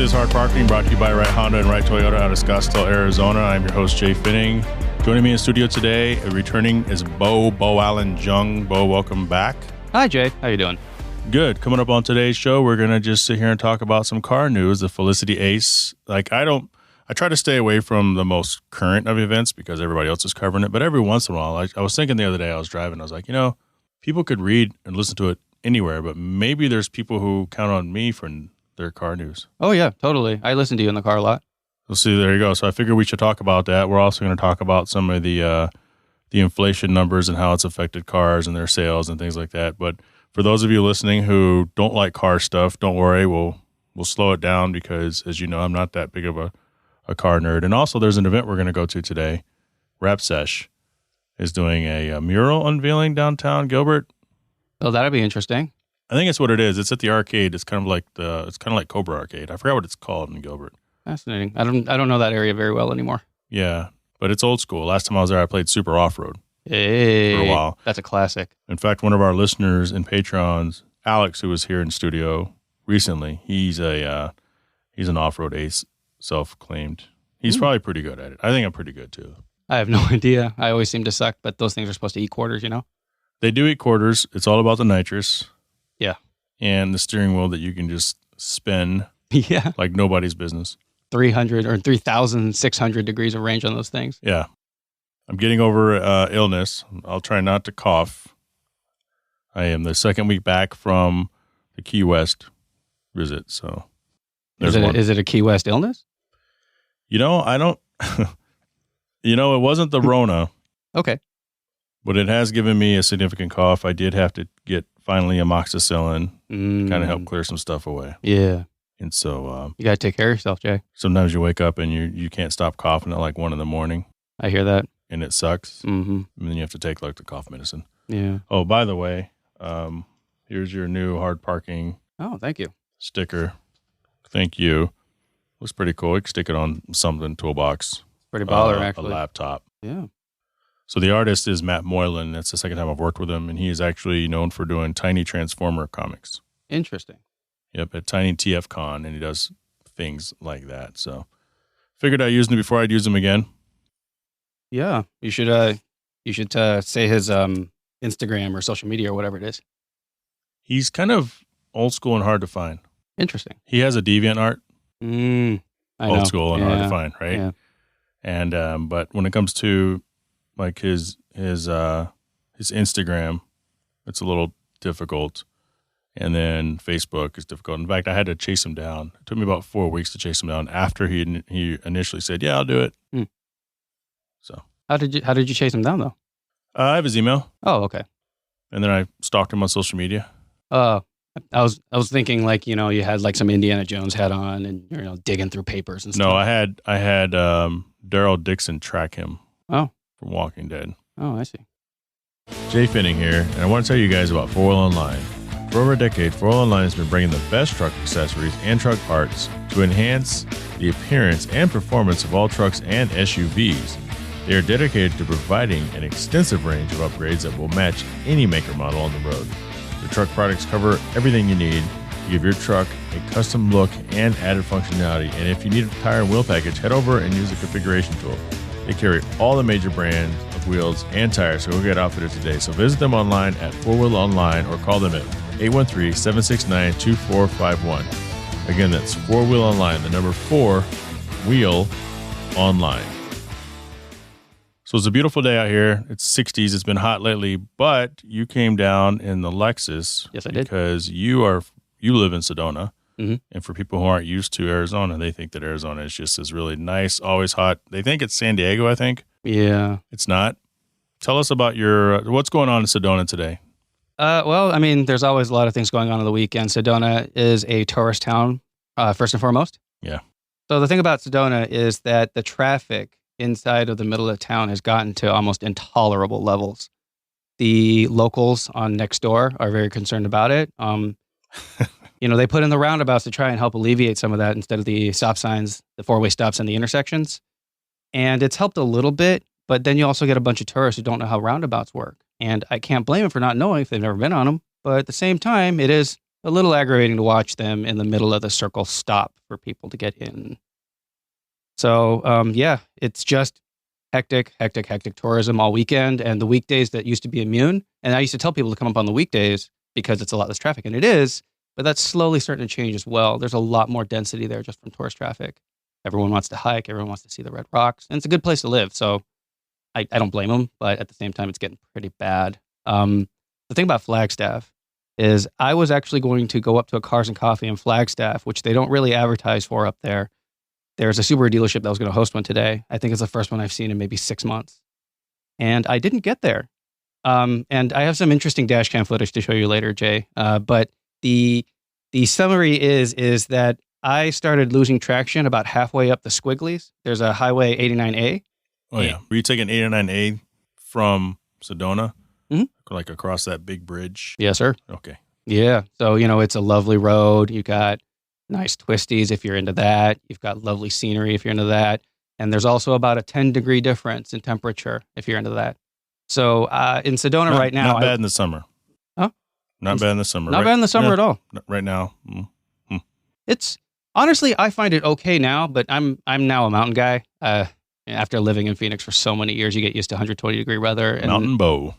is Hard Parking, brought to you by Right Honda and Right Toyota out of Scottsdale, Arizona. I'm your host, Jay Finning. Joining me in studio today, returning is Bo Allen Jung. Bo, welcome back. Hi, Jay. How you doing? Good. Coming up on today's show, we're going to just sit here and talk about some car news, the Felicity Ace. I try to stay away from the most current of events because everybody else is covering it. But every once in a while, I was thinking the other day I was driving, I was like, people could read and listen to it anywhere, but maybe there's people who count on me for their car news. Oh, yeah, totally. I listen to you in the car a lot. We'll see. There you go. So I figured we should talk about that. We're also going to talk about some of the inflation numbers and how it's affected cars and their sales and things like that. But for those of you listening who don't like car stuff, don't worry. We'll slow it down because, as you know, I'm not that big of a car nerd. And also, there's an event we're going to go to today. Rap Sesh is doing a mural unveiling downtown Gilbert. Oh, that'd be interesting. I think it's what it is. It's at the arcade. It's kind of like Cobra Arcade. I forgot what it's called in Gilbert. Fascinating. I don't know that area very well anymore. Yeah, but it's old school. Last time I was there, I played Super Off-Road for a while. That's a classic. In fact, one of our listeners and patrons, Alex, who was here in studio recently, he's an off-road ace, self-claimed. He's probably pretty good at it. I think I'm pretty good too. I have no idea. I always seem to suck, but those things are supposed to eat quarters, They do eat quarters. It's all about the nitrous. Yeah. And the steering wheel that you can just spin like nobody's business. 300 or 3,600 degrees of range on those things. Yeah. I'm getting over illness. I'll try not to cough. I am the second week back from the Key West visit, so is it a Key West illness? I don't. It wasn't the Rona. Okay. But it has given me a significant cough. I did have to get finally amoxicillin, kind of help clear some stuff away. Yeah. And so you got to take care of yourself, Jay. Sometimes you wake up and you can't stop coughing at like 1 a.m. I hear that. And it sucks. Mm-hmm. And then you have to take like the cough medicine. Yeah. Oh, by the way, here's your new Hard Parking. Oh, thank you. Sticker. Thank you. Looks pretty cool. You can stick it on something, toolbox. Pretty baller, actually. A laptop. Yeah. So the artist is Matt Moylan. That's the second time I've worked with him, and he is actually known for doing Tiny Transformer comics. Interesting. Yep, at Tiny TF Con, and he does things like that. So figured I'd use him before I'd use him again. Yeah, you should say his Instagram or social media or whatever it is. He's kind of old school and hard to find. Interesting. He has a DeviantArt. Old school and hard to find, right? Yeah. And but when it comes to like his Instagram, it's a little difficult. And then Facebook is difficult. In fact, I had to chase him down. It took me about 4 weeks to chase him down after he initially said, "Yeah, I'll do it." So how did you chase him down though? I have his email. Oh, okay. And then I stalked him on social media. I was thinking like you had like some Indiana Jones hat on and digging through papers and stuff. No, I had Daryl Dixon track him. Oh. From Walking Dead. Oh, I see. Jay Finning here, and I want to tell you guys about 4 Wheel Online. For over a decade, 4 Wheel Online has been bringing the best truck accessories and truck parts to enhance the appearance and performance of all trucks and SUVs. They are dedicated to providing an extensive range of upgrades that will match any maker model on the road. The truck products cover everything you need to give your truck a custom look and added functionality. And if you need a tire and wheel package, head over and use the configuration tool. They carry all the major brands of wheels and tires, so go get outfitters today. So visit them online at 4Wheel Online or call them at 813-769-2451. Again, that's 4Wheel Online, the number 4 Wheel Online. So it's a beautiful day out here. It's 60s. It's been hot lately, but you came down in the Lexus. Yes, I did. Because you live in Sedona. Mm-hmm. And for people who aren't used to Arizona, they think that Arizona is really nice, always hot. They think it's San Diego, I think. Yeah. It's not. Tell us about what's going on in Sedona today. Well, I mean, there's always a lot of things going on the weekend. Sedona is a tourist town, first and foremost. Yeah. So the thing about Sedona is that the traffic inside of the middle of town has gotten to almost intolerable levels. The locals on next door are very concerned about it. They put in the roundabouts to try and help alleviate some of that instead of the stop signs, the 4-way stops and the intersections. And it's helped a little bit, but then you also get a bunch of tourists who don't know how roundabouts work. And I can't blame them for not knowing if they've never been on them. But at the same time, it is a little aggravating to watch them in the middle of the circle stop for people to get in. So, it's just hectic tourism all weekend. And the weekdays that used to be immune, and I used to tell people to come up on the weekdays because it's a lot less traffic, and it is, but that's slowly starting to change as well. There's a lot more density there just from tourist traffic. Everyone wants to hike. Everyone wants to see the Red Rocks. And it's a good place to live. So I don't blame them, but at the same time, it's getting pretty bad. The thing about Flagstaff is I was actually going to go up to a Cars and Coffee in Flagstaff, which they don't really advertise for up there. There's a Subaru dealership that was going to host one today. I think it's the first one I've seen in maybe 6 months. And I didn't get there. And I have some interesting dash cam footage to show you later, Jay. But the summary is that I started losing traction about halfway up the Squigglies. There's a Highway 89A. Oh, yeah. Were you taking 89A from Sedona? Mm-hmm. Like across that big bridge? Yes, sir. Okay. Yeah. So, it's a lovely road. You got nice twisties if you're into that. You've got lovely scenery if you're into that. And there's also about a 10-degree difference in temperature if you're into that. So in Sedona right now. Not bad in the summer. Huh? Not bad in the summer. Not bad in the summer at all. Right now. It's honestly, I find it okay now, but I'm now a mountain guy. After living in Phoenix for so many years, you get used to 120-degree weather. And Mountain Bow.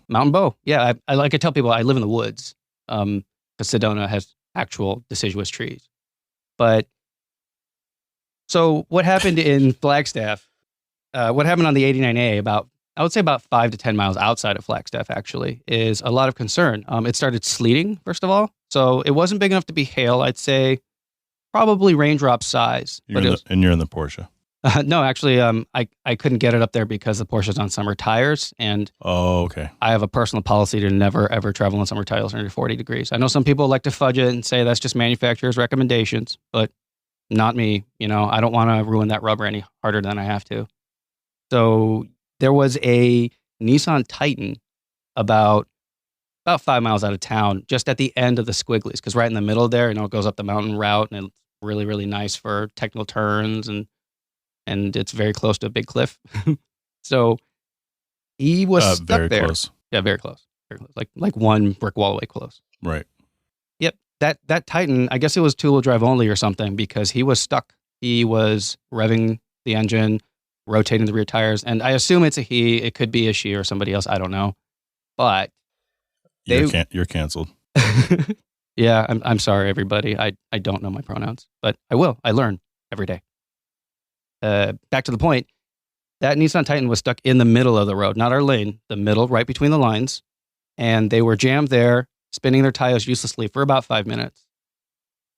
Yeah, I like to tell people I live in the woods because Sedona has actual deciduous trees. But so what happened in Flagstaff? What happened on the 89A I would say about 5 to 10 miles outside of Flagstaff, actually, is a lot of concern. It started sleeting, first of all. So it wasn't big enough to be hail. I'd say probably raindrop size. You're in the Porsche. No, actually, I couldn't get it up there because the Porsche's on summer tires. And okay. I have a personal policy to never, ever travel on summer tires under 40 degrees. I know some people like to fudge it and say that's just manufacturer's recommendations, but not me. I don't want to ruin that rubber any harder than I have to. So there was a Nissan Titan about 5 miles out of town, just at the end of the Squigglies, because right in the middle there, it goes up the mountain route, and it's really, really nice for technical turns, and it's very close to a big cliff. So he was stuck very there. Close. Yeah, very close. Very close. Like one brick wall away close. Right. Yep. That Titan, I guess it was two-wheel drive only or something, because he was stuck. He was revving the engine, rotating the rear tires, and I assume it's a he. It could be a she or somebody else. I don't know. But you're canceled. Yeah, I'm sorry, everybody. I don't know my pronouns, but I will. I learn every day. Back to the point, that Nissan Titan was stuck in the middle of the road, not our lane, the middle, right between the lines. And they were jammed there, spinning their tires uselessly for about 5 minutes.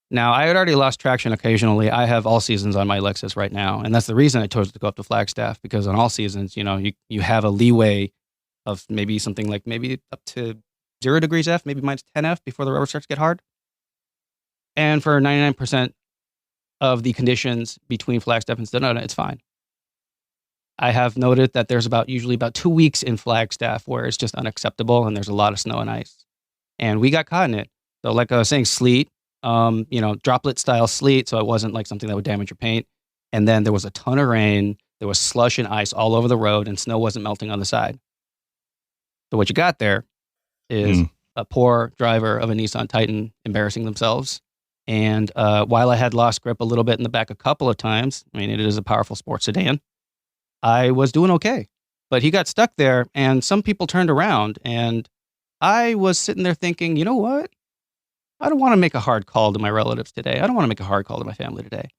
Now, I had already lost traction occasionally. I have all seasons on my Lexus right now. And that's the reason I chose to go up to Flagstaff, because on all seasons, you have a leeway of maybe something like maybe up to 0 degrees F, maybe minus 10 F before the rubber starts to get hard. And for 99% of the conditions between Flagstaff and Sedona, it's fine. I have noted that there's usually about 2 weeks in Flagstaff where it's just unacceptable and there's a lot of snow and ice. And we got caught in it. So like I was saying, sleet, droplet style sleet. So it wasn't like something that would damage your paint. And then there was a ton of rain. There was slush and ice all over the road, and snow wasn't melting on the side. So what you got there is a poor driver of a Nissan Titan embarrassing themselves. And while I had lost grip a little bit in the back a couple of times, I mean, it is a powerful sports sedan, I was doing okay. But he got stuck there, and some people turned around, and I was sitting there thinking, you know what? I don't want to make a hard call to my relatives today. I don't want to make a hard call to my family today.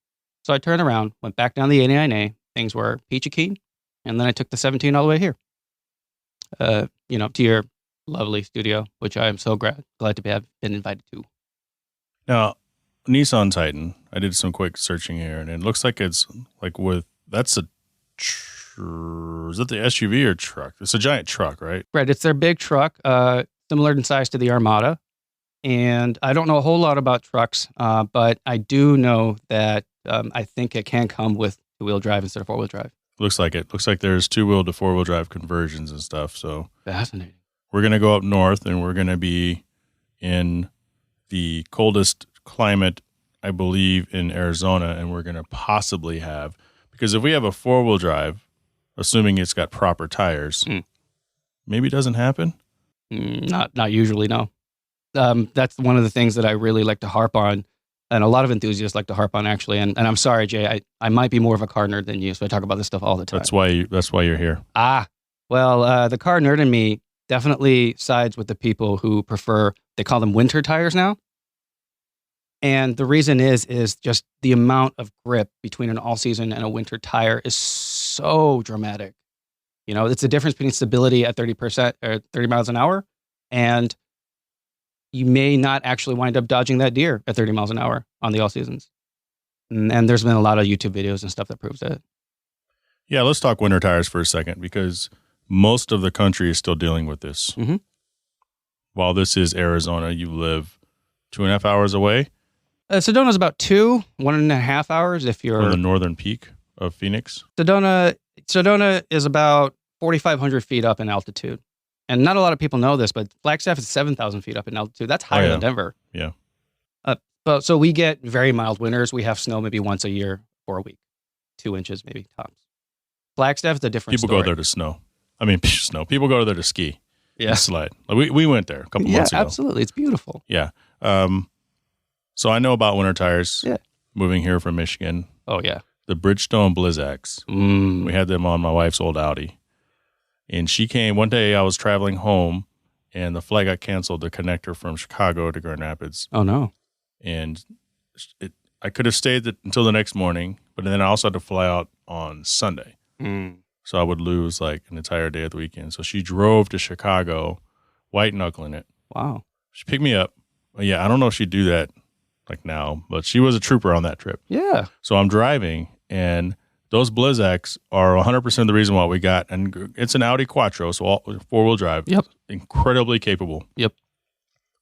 So I turned around, went back down the 89A. Things were peachy keen. And then I took the 17 all the way here, to your lovely studio, which I am so glad to have been invited to. Now, Nissan Titan, I did some quick searching here, and it looks like it's like is it the SUV or truck? It's a giant truck, right? Right. It's their big truck, similar in size to the Armada. And I don't know a whole lot about trucks, but I do know that I think it can come with two-wheel drive instead of four-wheel drive. Looks like it. Looks like there's two-wheel to four-wheel drive conversions and stuff. So fascinating. We're going to go up north, and we're going to be in the coldest climate, I believe, in Arizona, and we're going to possibly have, because if we have a four-wheel drive, assuming it's got proper tires, maybe it doesn't happen? Not usually, no. That's one of the things that I really like to harp on, and a lot of enthusiasts like to harp on, actually. And I'm sorry, Jay, I might be more of a car nerd than you, so I talk about this stuff all the time. That's why you're here. Well, the car nerd in me definitely sides with the people who prefer, they call them winter tires now. And the reason is just the amount of grip between an all-season and a winter tire is so dramatic. It's the difference between stability at 30% or 30 miles an hour, and you may not actually wind up dodging that deer at 30 miles an hour on the all-seasons. And there's been a lot of YouTube videos and stuff that proves that. Yeah, let's talk winter tires for a second, because most of the country is still dealing with this. Mm-hmm. While this is Arizona, you live 2.5 hours away. Sedona's about 1.5 hours if you're... From the northern peak of Phoenix. Sedona is about 4,500 feet up in altitude. And not a lot of people know this, but Flagstaff is 7,000 feet up in altitude. That's higher than Denver. Yeah. So we get very mild winters. We have snow maybe once a year for a week. 2 inches maybe tops. Flagstaff is a different story. People go there to snow. I mean, snow. People go there to ski. Yeah. And slide. We went there a couple months ago. Yeah, absolutely. It's beautiful. Yeah. So I know about winter tires. Yeah. Moving here from Michigan. Oh, yeah. The Bridgestone Blizzaks. We had them on my wife's old Audi. And she came, one day I was traveling home, and the flight got canceled, the connector from Chicago to Grand Rapids. Oh, no. And I could have stayed until the next morning, but then I also had to fly out on Sunday. So I would lose like an entire day of the weekend. So she drove to Chicago, white knuckling it. Wow. She picked me up. Yeah, I don't know if she'd do that like now, but she was a trooper on that trip. Yeah. So I'm driving, and those Blizzaks are 100% the reason why we got, and it's an Audi Quattro, so all 4-wheel drive. Yep. Incredibly capable. Yep.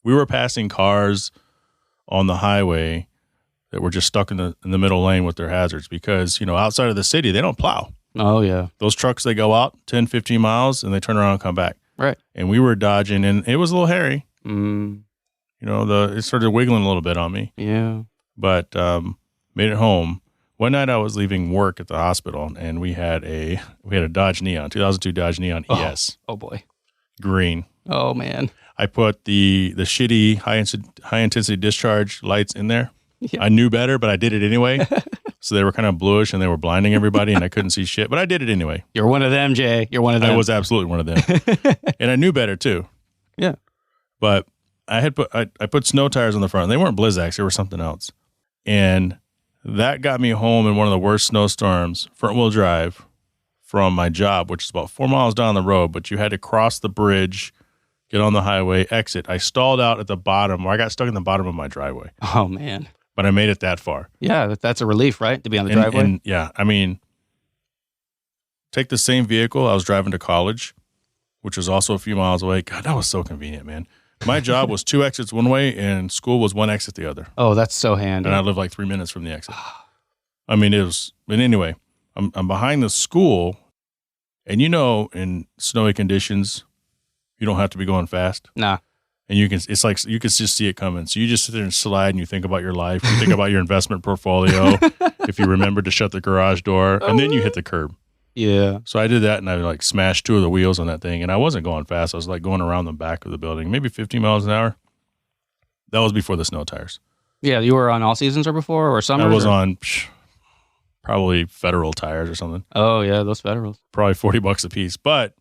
We were passing cars on the highway that were just stuck in the middle lane with their hazards because, outside of the city, they don't plow. Oh, yeah. Those trucks, they go out 10, 15 miles, and they turn around and come back. Right. And we were dodging, and it was a little hairy. It started wiggling a little bit on me. Yeah. But made it home. One night I was leaving work at the hospital, and we had a Dodge Neon, 2002 Dodge Neon ES. Oh boy. Green. Oh, man. I put the shitty high intensity discharge lights in there. Yeah. I knew better, but I did it anyway. So they were kind of bluish, and they were blinding everybody, and I couldn't see shit. But I did it anyway. You're one of them, Jay. You're one of them. I was absolutely one of them. And I knew better, too. Yeah. But I put snow tires on the front. They weren't Blizzaks. They were something else. And that got me home in one of the worst snowstorms, front-wheel drive, from my job, which is about 4 miles down the road. But you had to cross the bridge, get on the highway, exit. I stalled out at the bottom, or I got stuck in the bottom of my driveway. Oh, man. But I made it that far. Yeah, that's a relief, right? To be on the driveway? And yeah, I mean, take the same vehicle. I was driving to college, which was also a few miles away. God, that was so convenient, man. My job was 2 exits one way, and school was 1 exit the other. Oh, that's so handy. And I lived like 3 minutes from the exit. I mean, but anyway, I'm behind the school, and in snowy conditions, you don't have to be going fast. Nah. And it's like you can just see it coming. So you just sit there and slide, and you think about your life. You think about your investment portfolio. If you remember to shut the garage door, and then you hit the curb. Yeah. So I did that, and I like smashed 2 of the wheels on that thing, and I wasn't going fast. I was like going around the back of the building, maybe 15 miles an hour. That was before the snow tires. Yeah, you were on all seasons or before or summer? I was on probably Federal tires or something. Oh yeah, those Federals. Probably $40 a piece, but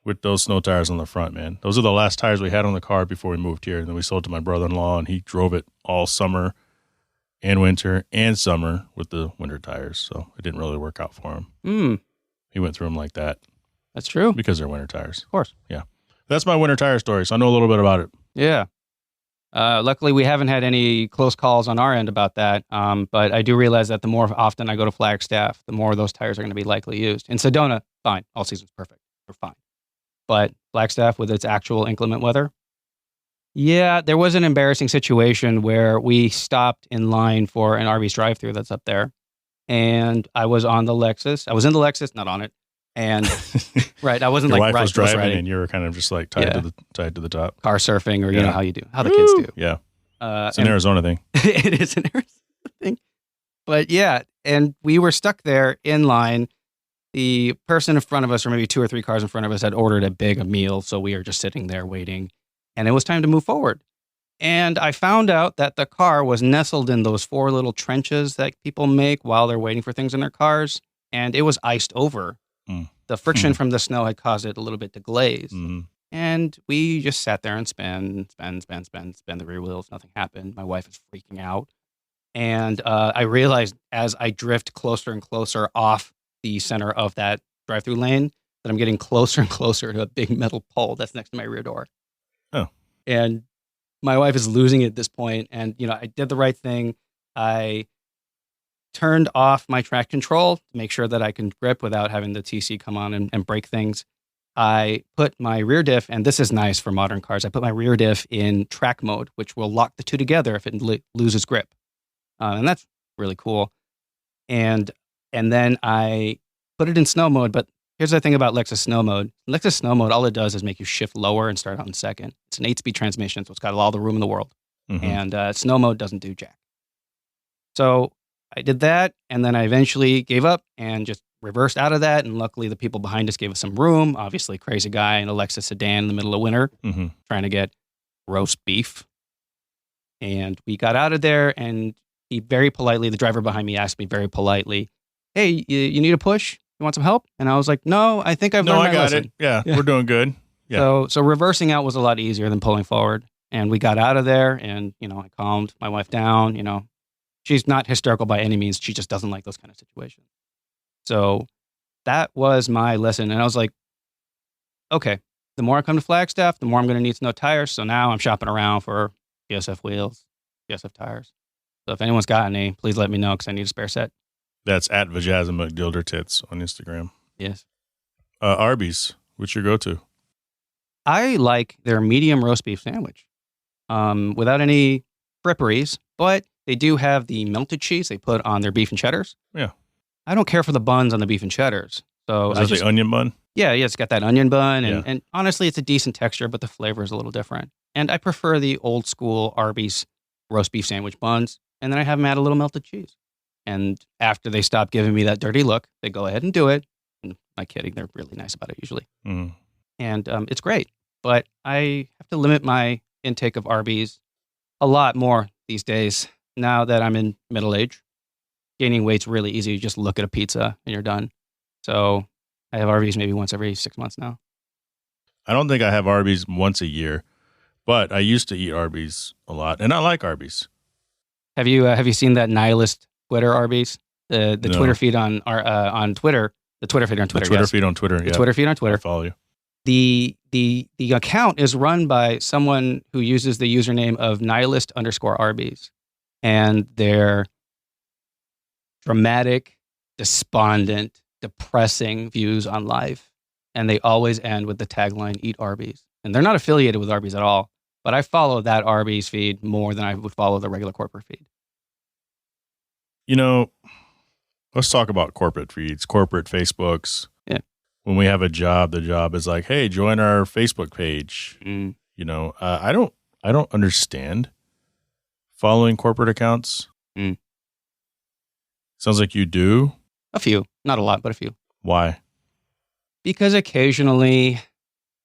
with those snow tires on the front, man. Those are the last tires we had on the car before we moved here, and then we sold to my brother-in-law, and he drove it all summer and winter and summer with the winter tires. So it didn't really work out for him. He went through them like that. That's true. Because they're winter tires. Of course. Yeah. That's my winter tire story, so I know a little bit about it. Yeah. Luckily, we haven't had any close calls on our end about that, but I do realize that the more often I go to Flagstaff, the more those tires are going to be likely used. In Sedona, fine. All season's perfect. We're fine. But Flagstaff, with its actual inclement weather, yeah, there was an embarrassing situation where we stopped in line for an Arby's drive-thru that's up there, and I was on the Lexus. I was in the Lexus, not on it, and right, I wasn't Your like wife was driving, riding. and you were kind of just like tied to the top, car surfing, or you know how you do, how the kids do. Yeah, it's an Arizona thing. It is an Arizona thing, but yeah, and we were stuck there in line. The person in front of us, or maybe 2 or 3 cars in front of us, had ordered a big meal, so we were just sitting there waiting, and it was time to move forward. And I found out that the car was nestled in those 4 little trenches that people make while they're waiting for things in their cars, and it was iced over. Mm. The friction from the snow had caused it a little bit to glaze. Mhm. And we just sat there and spun the rear wheels. Nothing happened. My wife is freaking out. And I realized as I drift closer and closer off the center of that drive-through lane that I'm getting closer and closer to a big metal pole that's next to my rear door. Oh. And my wife is losing it at this point. And, I did the right thing. I turned off my track control to make sure that I can grip without having the TC come on and break things. I put my rear diff, and this is nice for modern cars, I put my rear diff in track mode, which will lock the two together if it loses grip. And that's really cool. And then I put it in snow mode. But here's the thing about Lexus snow mode. Lexus snow mode, all it does is make you shift lower and start out in second. It's an 8-speed transmission, so it's got all the room in the world. Mhm. And snow mode doesn't do jack. So I did that, and then I eventually gave up and just reversed out of that. And luckily, the people behind us gave us some room. Obviously, crazy guy in a Lexus sedan in the middle of winter Mhm. trying to get roast beef. And we got out of there, and he very politely, the driver behind me asked me very politely, "Hey, you need a push? You want some help?" And I was like, "No, I think I've No, learned I my got lesson." it. Yeah, Yeah. we're doing good. Yeah. So reversing out was a lot easier than pulling forward. And we got out of there, and, I calmed my wife down. She's not hysterical by any means. She just doesn't like those kind of situations. So that was my lesson. And I was like, okay, the more I come to Flagstaff, the more I'm going to need to know tires. So now I'm shopping around for GSF wheels, GSF tires. So if anyone's got any, please let me know because I need a spare set. That's at Vajazza McGildertits on Instagram. Yes. Arby's, what's your go-to? I like their medium roast beef sandwich without any fripperies, but they do have the melted cheese they put on their beef and cheddars. Yeah. I don't care for the buns on the beef and cheddars. So Is that the onion bun? Yeah, it's got that onion bun, and, Yeah. and honestly, it's a decent texture, but the flavor is a little different. And I prefer the old school Arby's roast beef sandwich buns, and then I have them add a little melted cheese. And after they stop giving me that dirty look, they go ahead and do it. And I'm not kidding, they're really nice about it usually. Mhm. And it's great, but I have to limit my intake of Arby's a lot more these days now that I'm in middle age. Gaining weight's really easy. You just look at a pizza and you're done. So I have Arby's maybe once every 6 months now. I don't think I have Arby's once a year, but I used to eat Arby's a lot, and I like Arby's. Have you seen that nihilist Twitter Arby's? The No. Twitter feed on Twitter. The Twitter feed on Twitter. The Twitter yes. feed on Twitter. The Yeah, Twitter feed on I Twitter. follow you. The account is run by someone who uses the username of nihilist_Arby's, and they're dramatic, despondent, depressing views on life. And they always end with the tagline, "Eat Arby's." And they're not affiliated with Arby's at all, but I follow that Arby's feed more than I would follow the regular corporate feed. Let's talk about corporate feeds, corporate Facebooks. Yeah. When we have a job, the job is like, hey, join our Facebook page. Mm. I don't understand following corporate accounts. Mm. Sounds like you do. A few, not a lot, but a few. Why? Because occasionally,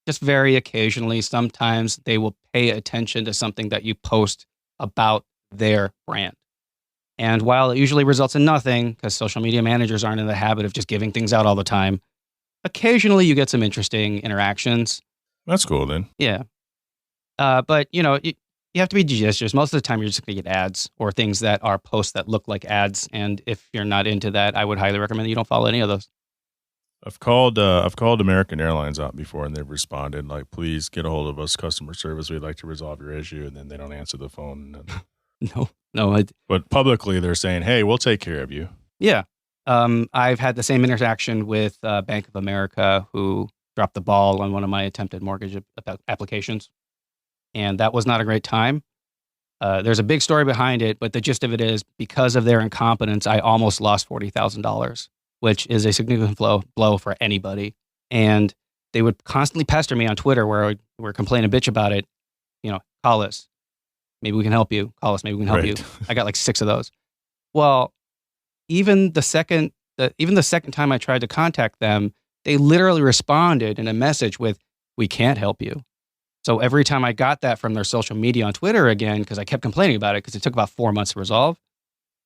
just very occasionally, sometimes they will pay attention to something that you post about their brand. And while it usually results in nothing, because social media managers aren't in the habit of just giving things out all the time, occasionally you get some interesting interactions. That's cool then. Yeah. But, you have to be judicious. Most of the time, you're just going to get ads or things that are posts that look like ads. And if you're not into that, I would highly recommend that you don't follow any of those. I've called American Airlines out before, and they've responded like, "Please get a hold of us, customer service. We'd like to resolve your issue." And then they don't answer the phone. No. But publicly, they're saying, "Hey, we'll take care of you." Yeah. I've had the same interaction with Bank of America, who dropped the ball on one of my attempted mortgage applications. And that was not a great time. There's a big story behind it, but the gist of it is because of their incompetence, I almost lost $40,000, which is a significant blow for anybody. And they would constantly pester me on Twitter where we're complaining bitch about it. Call us. Maybe we can help you. Call us. Maybe we can help you. I got like 6 of those. Well, even the second time I tried to contact them, they literally responded in a message with, "We can't help you." So every time I got that from their social media on Twitter again, because I kept complaining about it because it took about 4 months to resolve,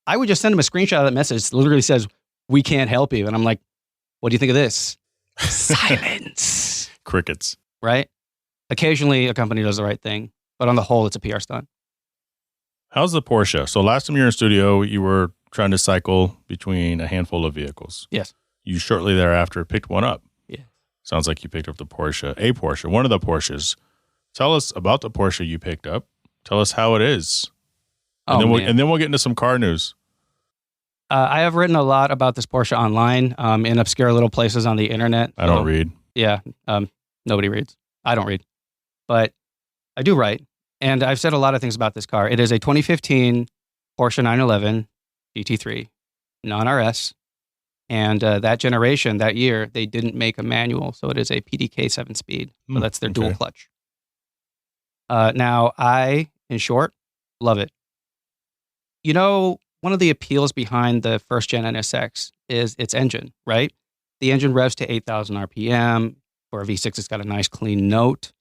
I would just send them a screenshot of that message. It literally says, "We can't help you." And I'm like, what do you think of this? Silence. Crickets. Right? Occasionally a company does the right thing, but on the whole, it's a PR stunt. How's the Porsche? So last time you were in studio, you were trying to cycle between a handful of vehicles. Yes. You shortly thereafter picked one up. Yeah. Sounds like you picked up a Porsche, one of the Porsches. Tell us about the Porsche you picked up. Tell us how it is. And, then we'll get into some car news. I have written a lot about this Porsche online in obscure little places on the internet. I don't read. Yeah. Nobody reads. I don't read. But I do write. And I've said a lot of things about this car. It is a 2015 Porsche 911 GT3, non-RS. And that generation, that year, they didn't make a manual. So it is a PDK 7-speed. So that's their dual clutch. Now, I, in short, love it. You know, one of the appeals behind the first gen NSX is its engine, right? The engine revs to 8,000 RPM. For a V6, it's got a nice clean note.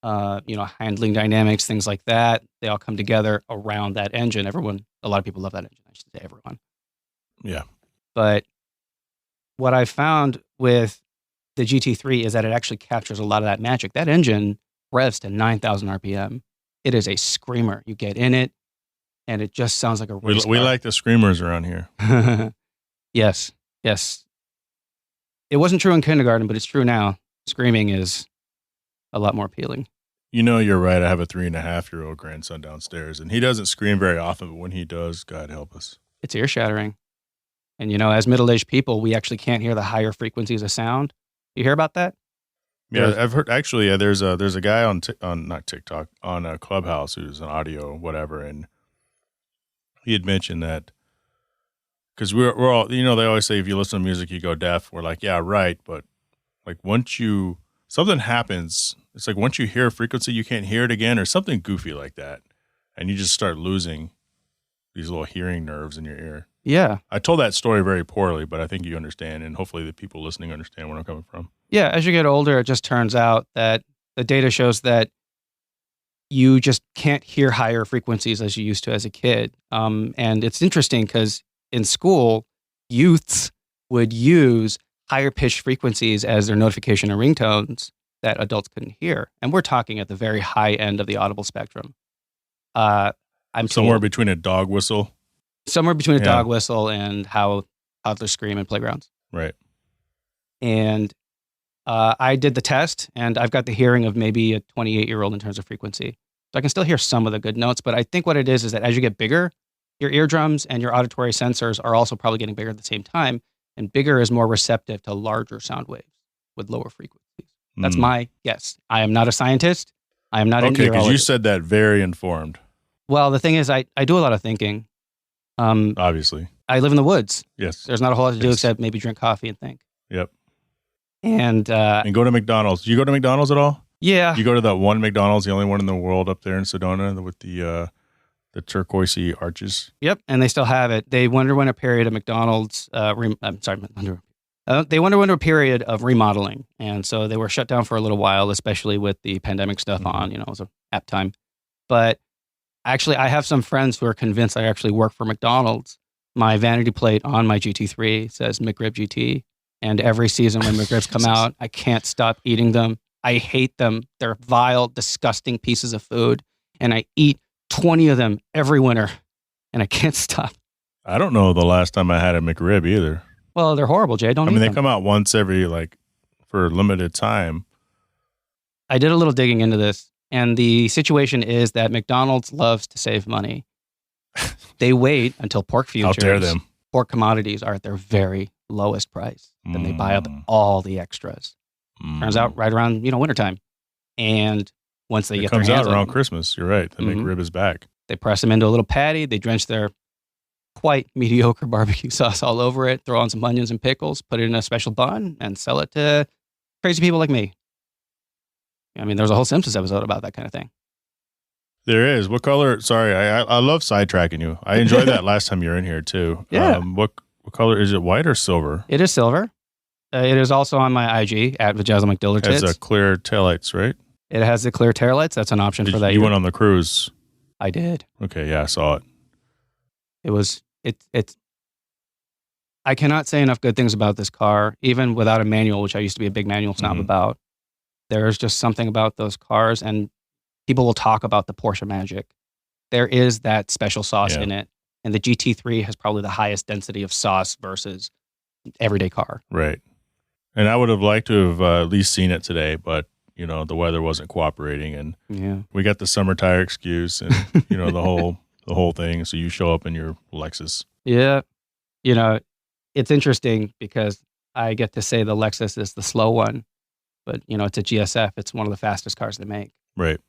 Handling dynamics, things like that. They all come together around that engine. A lot of people love that engine. I should say everyone. Yeah. But what I found with the GT3 is that it actually captures a lot of that magic. That engine revs to 9,000 RPM. It is a screamer. You get in it, and it just sounds like a race car. We like the screamers around here. Yes. It wasn't true in kindergarten, but it's true now. Screaming is a lot more appealing. You know, you're right. I have a 3.5-year-old grandson downstairs, and he doesn't scream very often, but when he does, God help us. It's ear-shattering. And, as middle-aged people, we actually can't hear the higher frequencies of sound. You hear about that? Yeah, I've heard. Actually, there's a guy on not TikTok, on a Clubhouse who's an audio whatever, and he had mentioned that because we're all, they always say if you listen to music you go deaf. We're like, yeah, right, but like once something happens, it's like once you hear a frequency you can't hear it again or something goofy like that, and you just start losing these little hearing nerves in your ear. Yeah. I told that story very poorly, but I think you understand, and hopefully the people listening understand where I'm coming from. Yeah, as you get older, it just turns out that the data shows that you just can't hear higher frequencies as you used to as a kid. And it's interesting because in school, youths would use higher pitched frequencies as their notification and ringtones that adults couldn't hear. And we're talking at the very high end of the audible spectrum. I'm somewhere between a dog whistle. Somewhere between a dog whistle and how toddlers scream in playgrounds. Right. And I did the test, and I've got the hearing of maybe a 28-year-old in terms of frequency. So I can still hear some of the good notes, but I think what it is that as you get bigger, your eardrums and your auditory sensors are also probably getting bigger at the same time, and bigger is more receptive to larger sound waves with lower frequencies. That's my guess. I am not a scientist. I am not an earologist. Okay, because you said that very informed. Well, the thing is, I do a lot of thinking. Obviously. I live in the woods. Yes. There's not a whole lot to do except maybe drink coffee and think. Yep. And go to McDonald's. Do you go to McDonald's at all? Yeah. You go to that one McDonald's, the only one in the world up there in Sedona with the turquoisey arches. Yep, and they still have it. They wonder a period of McDonald's. They wonder a period of remodeling, and so they were shut down for a little while, especially with the pandemic stuff on. It was an app time. But actually, I have some friends who are convinced I actually work for McDonald's. My vanity plate on my GT3 says McRib GT, and every season when McRibs come out, I can't stop eating them. I hate them. They're vile, disgusting pieces of food, and I eat 20 of them every winter, and I can't stop. I don't know the last time I had a McRib either. Well, they're horrible, Jay. They come out once every, for a limited time. I did a little digging into this, and the situation is that McDonald's loves to save money. They wait until pork futures, How dare them. Pork commodities are at their very lowest price. Then they buy up all the extras. Turns out right around, wintertime. And once they get their hands on it. Comes out around Christmas. You're right. The McRib is back. They press them into a little patty. They drench their quite mediocre barbecue sauce all over it, throw on some onions and pickles, put it in a special bun, and sell it to crazy people like me. There's a whole Simpsons episode about that kind of thing. There is. What color? Sorry, I love sidetracking you. I enjoyed that last time you were in here, too. Yeah. What color? Is it white or silver? It is silver. It is also on my IG, at Vajazzle McDillertits. It has clear taillights, right? It has the clear taillights. That's an option for that. You went on the cruise. I did. Okay, yeah, I saw it. It's I cannot say enough good things about this car, even without a manual, which I used to be a big manual snob about. There's just something about those cars, and people will talk about the Porsche magic. There is that special sauce in it, and the GT3 has probably the highest density of sauce versus everyday car. Right. And I would have liked to have at least seen it today, but the weather wasn't cooperating, and we got the summer tire excuse, and the whole thing. So you show up in your Lexus. Yeah, it's interesting because I get to say the Lexus is the slow one, but it's a GSF. It's one of the fastest cars they make. Right.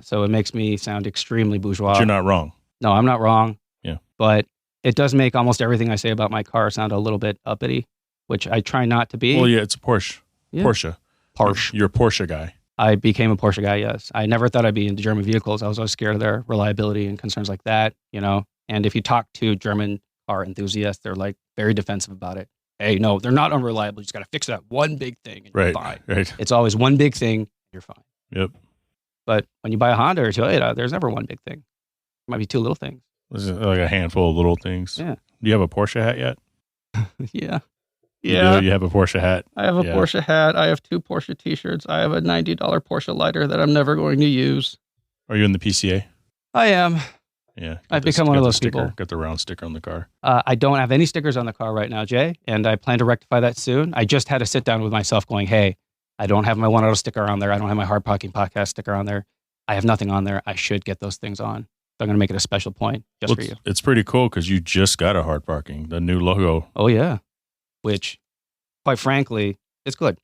So it makes me sound extremely bourgeois. But you're not wrong. No, I'm not wrong. Yeah. But it does make almost everything I say about my car sound a little bit uppity, which I try not to be. Well, yeah, it's a Porsche. Yeah. Porsche. You're a Porsche guy. I became a Porsche guy, yes. I never thought I'd be into German vehicles. I was always scared of their reliability and concerns like that, And if you talk to German car enthusiasts, they're like very defensive about it. Hey, no, they're not unreliable. You just got to fix that one big thing and you're fine. Right. It's always one big thing, you're fine. Yep. But when you buy a Honda or Toyota, there's never one big thing. It might be two little things. Is it like a handful of little things? Yeah. Do you have a Porsche hat yet? Yeah. Yeah. You have a Porsche hat? I have a Porsche hat. I have 2 Porsche t-shirts. I have a $90 Porsche lighter that I'm never going to use. Are you in the PCA? I am. Yeah. I've become one of those people. Got the round sticker on the car. I don't have any stickers on the car right now, Jay, and I plan to rectify that soon. I just had to sit down with myself going, hey, I don't have my One Auto sticker on there. I don't have my Hard Parking Podcast sticker on there. I have nothing on there. I should get those things on. So I'm going to make it a special point just for you. It's pretty cool because you just got a Hard Parking, the new logo. Oh, yeah. Which, quite frankly, is good.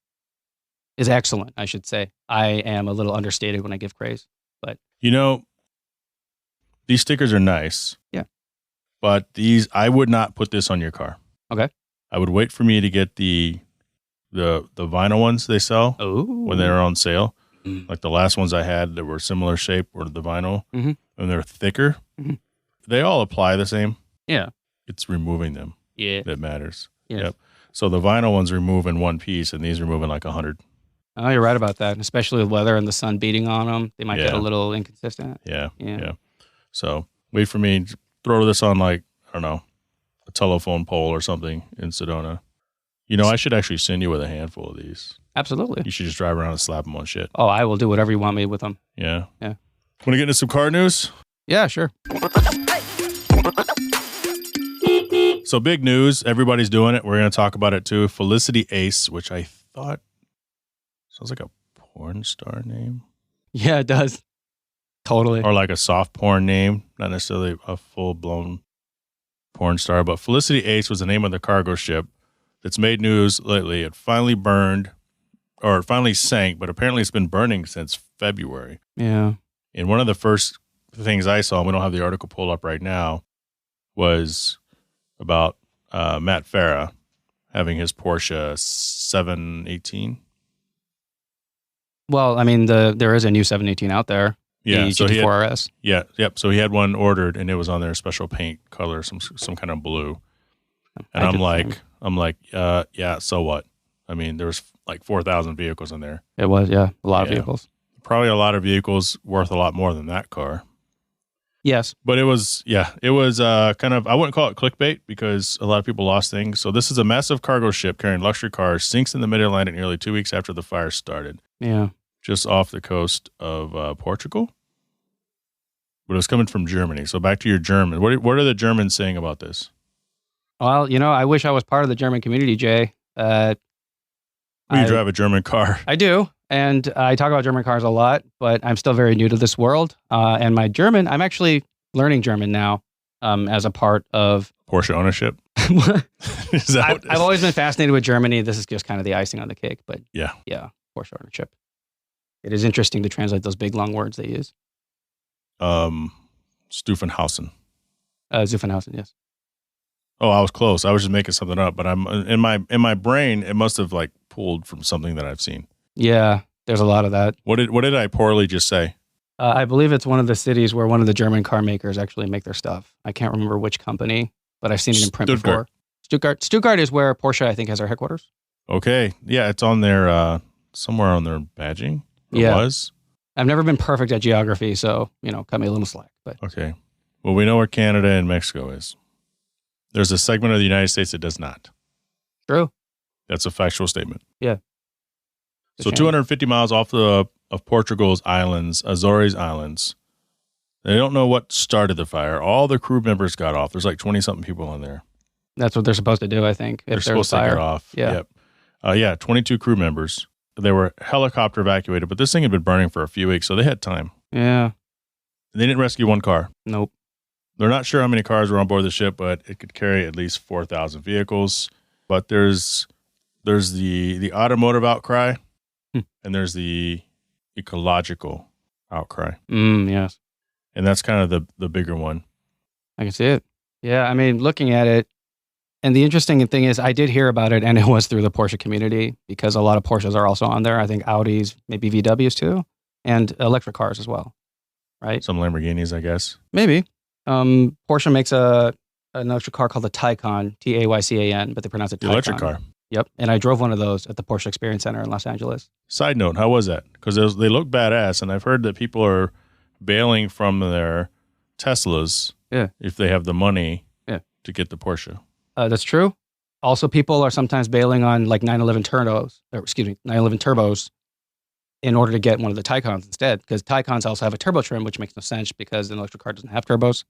Is excellent, I should say. I am a little understated when I give praise. But these stickers are nice. Yeah. But I would not put this on your car. Okay. I would wait for me to get the vinyl ones they sell when they're on sale. Like the last ones I had that were similar shape were the vinyl, and they're thicker. Mm-hmm. They all apply the same. Yeah. It's removing them that matters. Yes. Yep. So the vinyl ones remove in one piece, and these remove in like 100. Oh, you're right about that. Especially with weather and the sun beating on them, they might get a little inconsistent. Yeah. So wait for me. Throw this on like, I don't know, a telephone pole or something in Sedona. I should actually send you with a handful of these. Absolutely. You should just drive around and slap them on shit. Oh, I will do whatever you want me with them. Yeah. Yeah. Want to get into some car news? Yeah, sure. So big news. Everybody's doing it. We're going to talk about it too. Felicity Ace, which I thought sounds like a porn star name. Yeah, it does. Totally. Or like a soft porn name, not necessarily a full-blown porn star. But Felicity Ace was the name of the cargo ship that's made news lately. It finally sank, but apparently it's been burning since February. Yeah. And one of the first things I saw, and we don't have the article pulled up right now, was about Matt Farah having his Porsche 718. Well, I mean, there is a new 718 out there. Yeah, the so GT4 RS. Yeah, yep. So he had one ordered, and it was on their special paint color, some kind of blue. And I'm like, yeah. So what? I mean, there was like 4,000 vehicles in there. It was, a lot of vehicles. Probably a lot of vehicles worth a lot more than that car. Yes, but it was kind of, I wouldn't call it clickbait because a lot of people lost things. So this is a massive cargo ship carrying luxury cars sinks in the Mid-Atlantic nearly 2 weeks after the fire started. Yeah, just off the coast of Portugal. But it was coming from Germany. So back to your German. What are the Germans saying about this? Well, I wish I was part of the German community, Jay. You drive a German car. I do. And I talk about German cars a lot, but I'm still very new to this world. And my German, I'm actually learning German now as a part of Porsche ownership. I've always been fascinated with Germany. This is just kind of the icing on the cake, but yeah, Porsche ownership. It is interesting to translate those big long words they use. Stufenhausen. Zuffenhausen, yes. Oh, I was close. I was just making something up, but I'm in my brain. It must have like pulled from something that I've seen. Yeah, there's a lot of that. What did I poorly just say? I believe it's one of the cities where one of the German car makers actually make their stuff. I can't remember which company, but I've seen it in print before. Stuttgart is where Porsche, I think, has their headquarters. Okay. Yeah, it's on their, somewhere on their badging. Or was? I've never been perfect at geography, so, cut me a little slack. But Okay. Well, we know where Canada and Mexico is. There's a segment of the United States that does not. True. That's a factual statement. Yeah. So 250 miles off of Portugal's islands, Azores Islands. They don't know what started the fire. All the crew members got off. There's like 20-something people on there. That's what they're supposed to do, I think. They're supposed to get off. Yeah. Yep. 22 crew members. They were helicopter evacuated, but this thing had been burning for a few weeks, so they had time. Yeah. They didn't rescue one car. Nope. They're not sure how many cars were on board the ship, but it could carry at least 4,000 vehicles. But there's the automotive outcry, and there's the ecological outcry. Yes. And that's kind of the bigger one. I can see it. Yeah, I mean, looking at it, and the interesting thing is I did hear about it, and it was through the Porsche community, because a lot of Porsches are also on there. I think Audis, maybe VWs too, and electric cars as well, right? Some Lamborghinis, I guess. Maybe. Porsche makes an electric car called the Taycan, Taycan, but they pronounce it Taycan. The electric car. Yep, and I drove one of those at the Porsche Experience Center in Los Angeles. Side note, how was that? Because they look badass, and I've heard that people are bailing from their Teslas if they have the money to get the Porsche. That's true. Also, people are sometimes bailing on like 911 turbos in order to get one of the Taycans instead, because Taycans also have a turbo trim, which makes no sense because an electric car doesn't have turbos.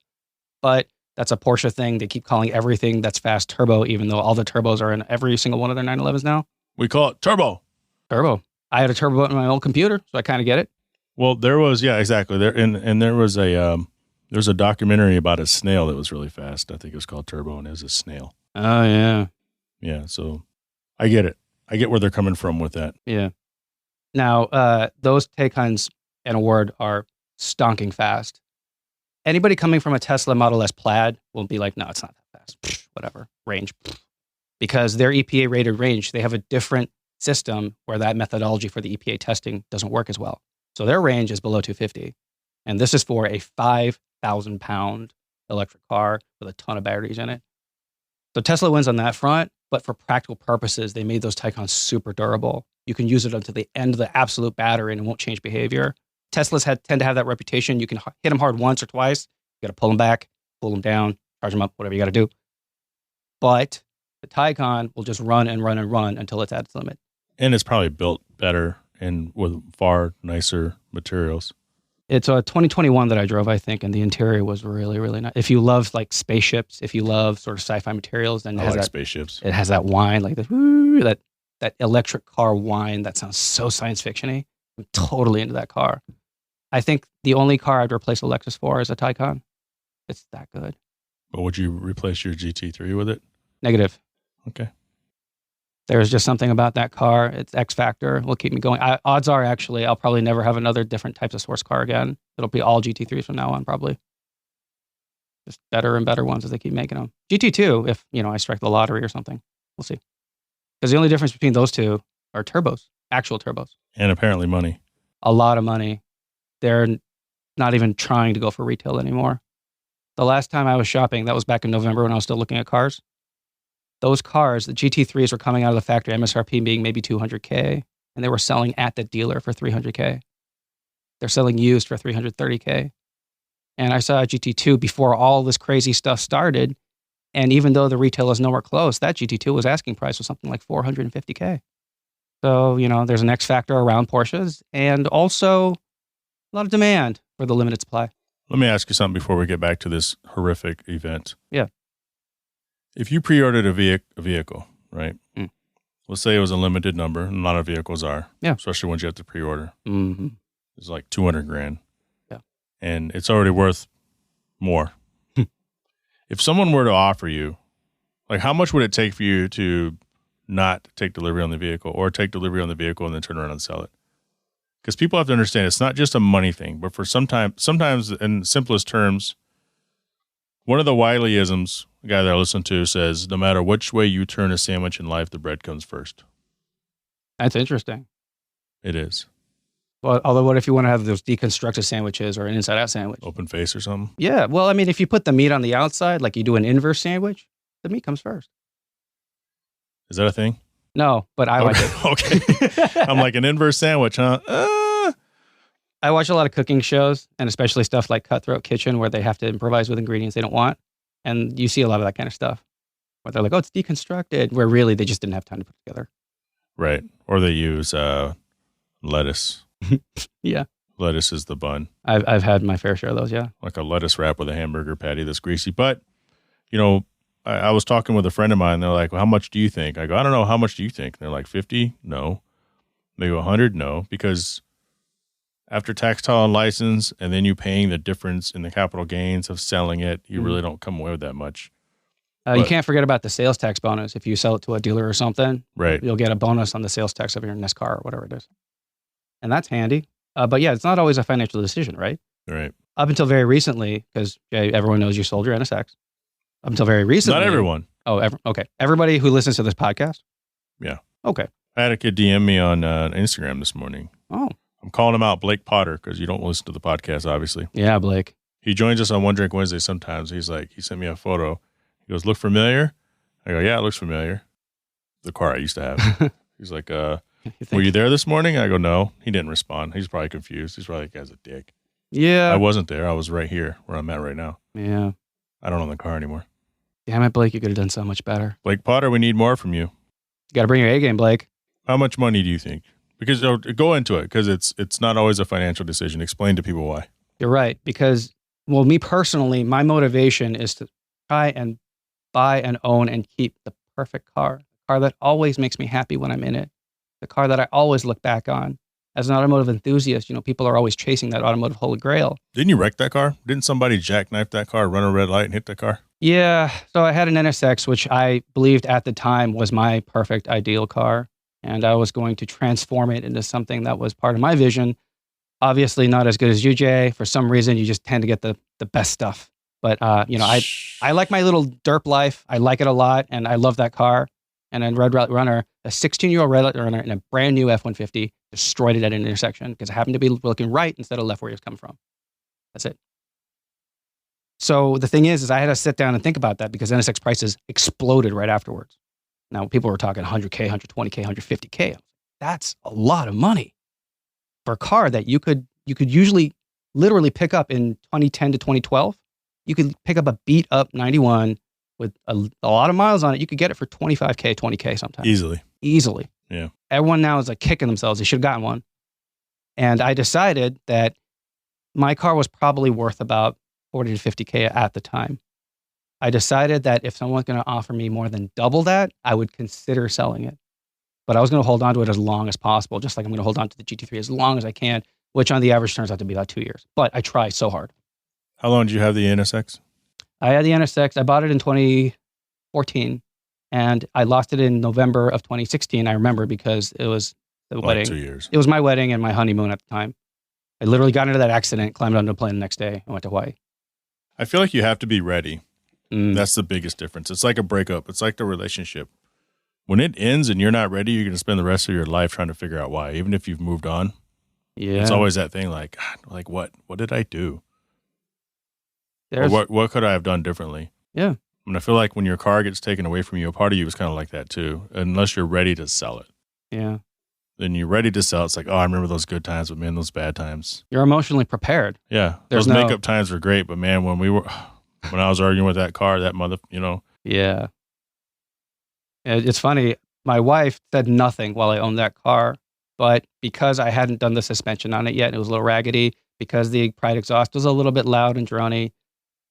But that's a Porsche thing. They keep calling everything that's fast turbo, even though all the turbos are in every single one of their 911s now. We call it turbo. Turbo. I had a turbo button on my old computer, so I kind of get it. Well, there was, exactly. There was a documentary about a snail that was really fast. I think it was called Turbo, and it was a snail. Oh, yeah. Yeah, so I get it. I get where they're coming from with that. Yeah. Now, those Taycans, in a word, are stonking fast. Anybody coming from a Tesla Model S Plaid will be like, no, it's not that fast. Pfft, whatever. Range. Pfft. Because their EPA rated range, they have a different system where that methodology for the EPA testing doesn't work as well. So their range is below 250. And this is for a 5,000-pound electric car with a ton of batteries in it. So Tesla wins on that front, but for practical purposes, they made those Taycans super durable. You can use it until the end of the absolute battery and it won't change behavior. Teslas tend to have that reputation. You can hit them hard once or twice. You got to pull them back, pull them down, charge them up, whatever you got to do. But the Taycan will just run and run and run until it's at its limit. And it's probably built better and with far nicer materials. It's a 2021 that I drove, I think, and the interior was really, really nice. If you love like spaceships, if you love sort of sci-fi materials, then I like spaceships. It has that whine, like that electric car whine that sounds so science fiction-y. I'm totally into that car. I think the only car I'd replace a Lexus for is a Taycan. It's that good. But would you replace your GT3 with it? Negative. Okay. There's just something about that car. It's X factor. Will keep me going. Odds are, actually, I'll probably never have another different types of sports car again. It'll be all GT3s from now on, probably. Just better and better ones as they keep making them. GT2, if I strike the lottery or something, we'll see. Because the only difference between those two are turbos, actual turbos, and apparently money. A lot of money. They're not even trying to go for retail anymore. The last time I was shopping, that was back in November when I was still looking at cars. Those cars, the GT3s, were coming out of the factory, MSRP being maybe $200K, and they were selling at the dealer for $300K. They're selling used for $330K. And I saw a GT2 before all this crazy stuff started, and even though the retail is nowhere close, that GT2 was asking price was something like $450K. So, there's an X factor around Porsches, and also a lot of demand for the limited supply. Let me ask you something before we get back to this horrific event. Yeah. If you pre-ordered a vehicle, right? Let's say it was a limited number, and a lot of vehicles are. Yeah. Especially ones you have to pre-order. Mm-hmm. It's like $200,000. Yeah. And it's already worth more. If someone were to offer you, like, how much would it take for you to not take delivery on the vehicle, or take delivery on the vehicle and then turn around and sell it? Because people have to understand it's not just a money thing, but for sometimes in simplest terms, one of the Wiley-isms, the guy that I listen to, says, no matter which way you turn a sandwich in life, the bread comes first. That's interesting. It is. Well, although what if you want to have those deconstructed sandwiches or an inside-out sandwich? Open face or something? Yeah. Well, I mean, if you put the meat on the outside, like you do an inverse sandwich, the meat comes first. Is that a thing? No, but I like it. Okay. I'm like, an inverse sandwich, huh? I watch a lot of cooking shows, and especially stuff like Cutthroat Kitchen, where they have to improvise with ingredients they don't want. And you see a lot of that kind of stuff, where they're like, "Oh, it's deconstructed," where really they just didn't have time to put it together. Right. Or they use lettuce. Yeah. Lettuce is the bun. I've had my fair share of those, yeah. Like a lettuce wrap with a hamburger patty that's greasy. But, you know, I was talking with a friend of mine. They're like, well, how much do you think? I go, I don't know. How much do you think? They're like, 50? No. They go, 100? No. Because after tax, title, and license, and then you paying the difference in the capital gains of selling it, you really don't come away with that much. You can't forget about the sales tax bonus. If you sell it to a dealer or something, right, you'll get a bonus on the sales tax of your next car or whatever it is. And that's handy. But yeah, it's not always a financial decision, right? Right. Up until very recently, because everyone knows you sold your NSX. Up until very recently. Not everyone. Oh, okay. Everybody who listens to this podcast? Yeah. Okay. I had a kid DM me on Instagram this morning. Oh. I'm calling him out, Blake Potter, because you don't listen to the podcast, obviously. Yeah, Blake. He joins us on One Drink Wednesday sometimes. He's like, he sent me a photo. He goes, look familiar? I go, yeah, it looks familiar. The car I used to have. He's like, were you there this morning? I go, no. He didn't respond. He's probably confused. He's probably like, guy's a dick. Yeah. I wasn't there. I was right here where I'm at right now. Yeah. I don't own the car anymore. Damn it, Blake. You could have done so much better. Blake Potter, we need more from you. You got to bring your A game, Blake. How much money do you think? Because go into it, because it's not always a financial decision. Explain to people why. You're right. Because, well, me personally, my motivation is to try and buy and own and keep the perfect car. A car that always makes me happy when I'm in it. The car that I always look back on. As an automotive enthusiast, people are always chasing that automotive holy grail. Didn't you wreck that car? Didn't somebody jackknife that car, run a red light, and hit that car? Yeah. So I had an NSX, which I believed at the time was my perfect ideal car. And I was going to transform it into something that was part of my vision. Obviously not as good as you, Jay. For some reason, you just tend to get the best stuff. But, I like my little derp life. I like it a lot, and I love that car. And then Red Runner, a 16-year-old Red Runner in a brand new F-150, destroyed it at an intersection because I happened to be looking right instead of left where he was coming from. That's it. So the thing is I had to sit down and think about that because NSX prices exploded right afterwards. Now, people were talking 100K, 120K, 150K. That's a lot of money for a car that you could usually literally pick up in 2010 to 2012. You could pick up a beat up 91 with a lot of miles on it. You could get it for 25K, 20K sometimes. Easily. Yeah. Everyone now is like kicking themselves. They should have gotten one. And I decided that my car was probably worth about 40 to 50K at the time. I decided that if someone's going to offer me more than double that, I would consider selling it. But I was going to hold on to it as long as possible, just like I'm going to hold on to the GT3 as long as I can, which on the average turns out to be about 2 years. But I try so hard. How long did you have the NSX? I had the NSX. I bought it in 2014, and I lost it in November of 2016. I remember because it was the wedding. 2 years. It was my wedding and my honeymoon at the time. I literally got into that accident, climbed onto a plane the next day, and went to Hawaii. I feel like you have to be ready. That's the biggest difference. It's like a breakup. It's like the relationship. When it ends and you're not ready, you're going to spend the rest of your life trying to figure out why, even if you've moved on. Yeah. It's always that thing like, God, like what? What did I do? Or what could I have done differently? Yeah. And I feel like when your car gets taken away from you, a part of you is kind of like that too, unless you're ready to sell it. Yeah. Then you're ready to sell. It's like, oh, I remember those good times, but man, those bad times. You're emotionally prepared. Yeah. Those makeup times were great, but man, when I was arguing with that car, that Yeah. It's funny. My wife said nothing while I owned that car, but because I hadn't done the suspension on it yet, and it was a little raggedy, because the Pride exhaust was a little bit loud and drony,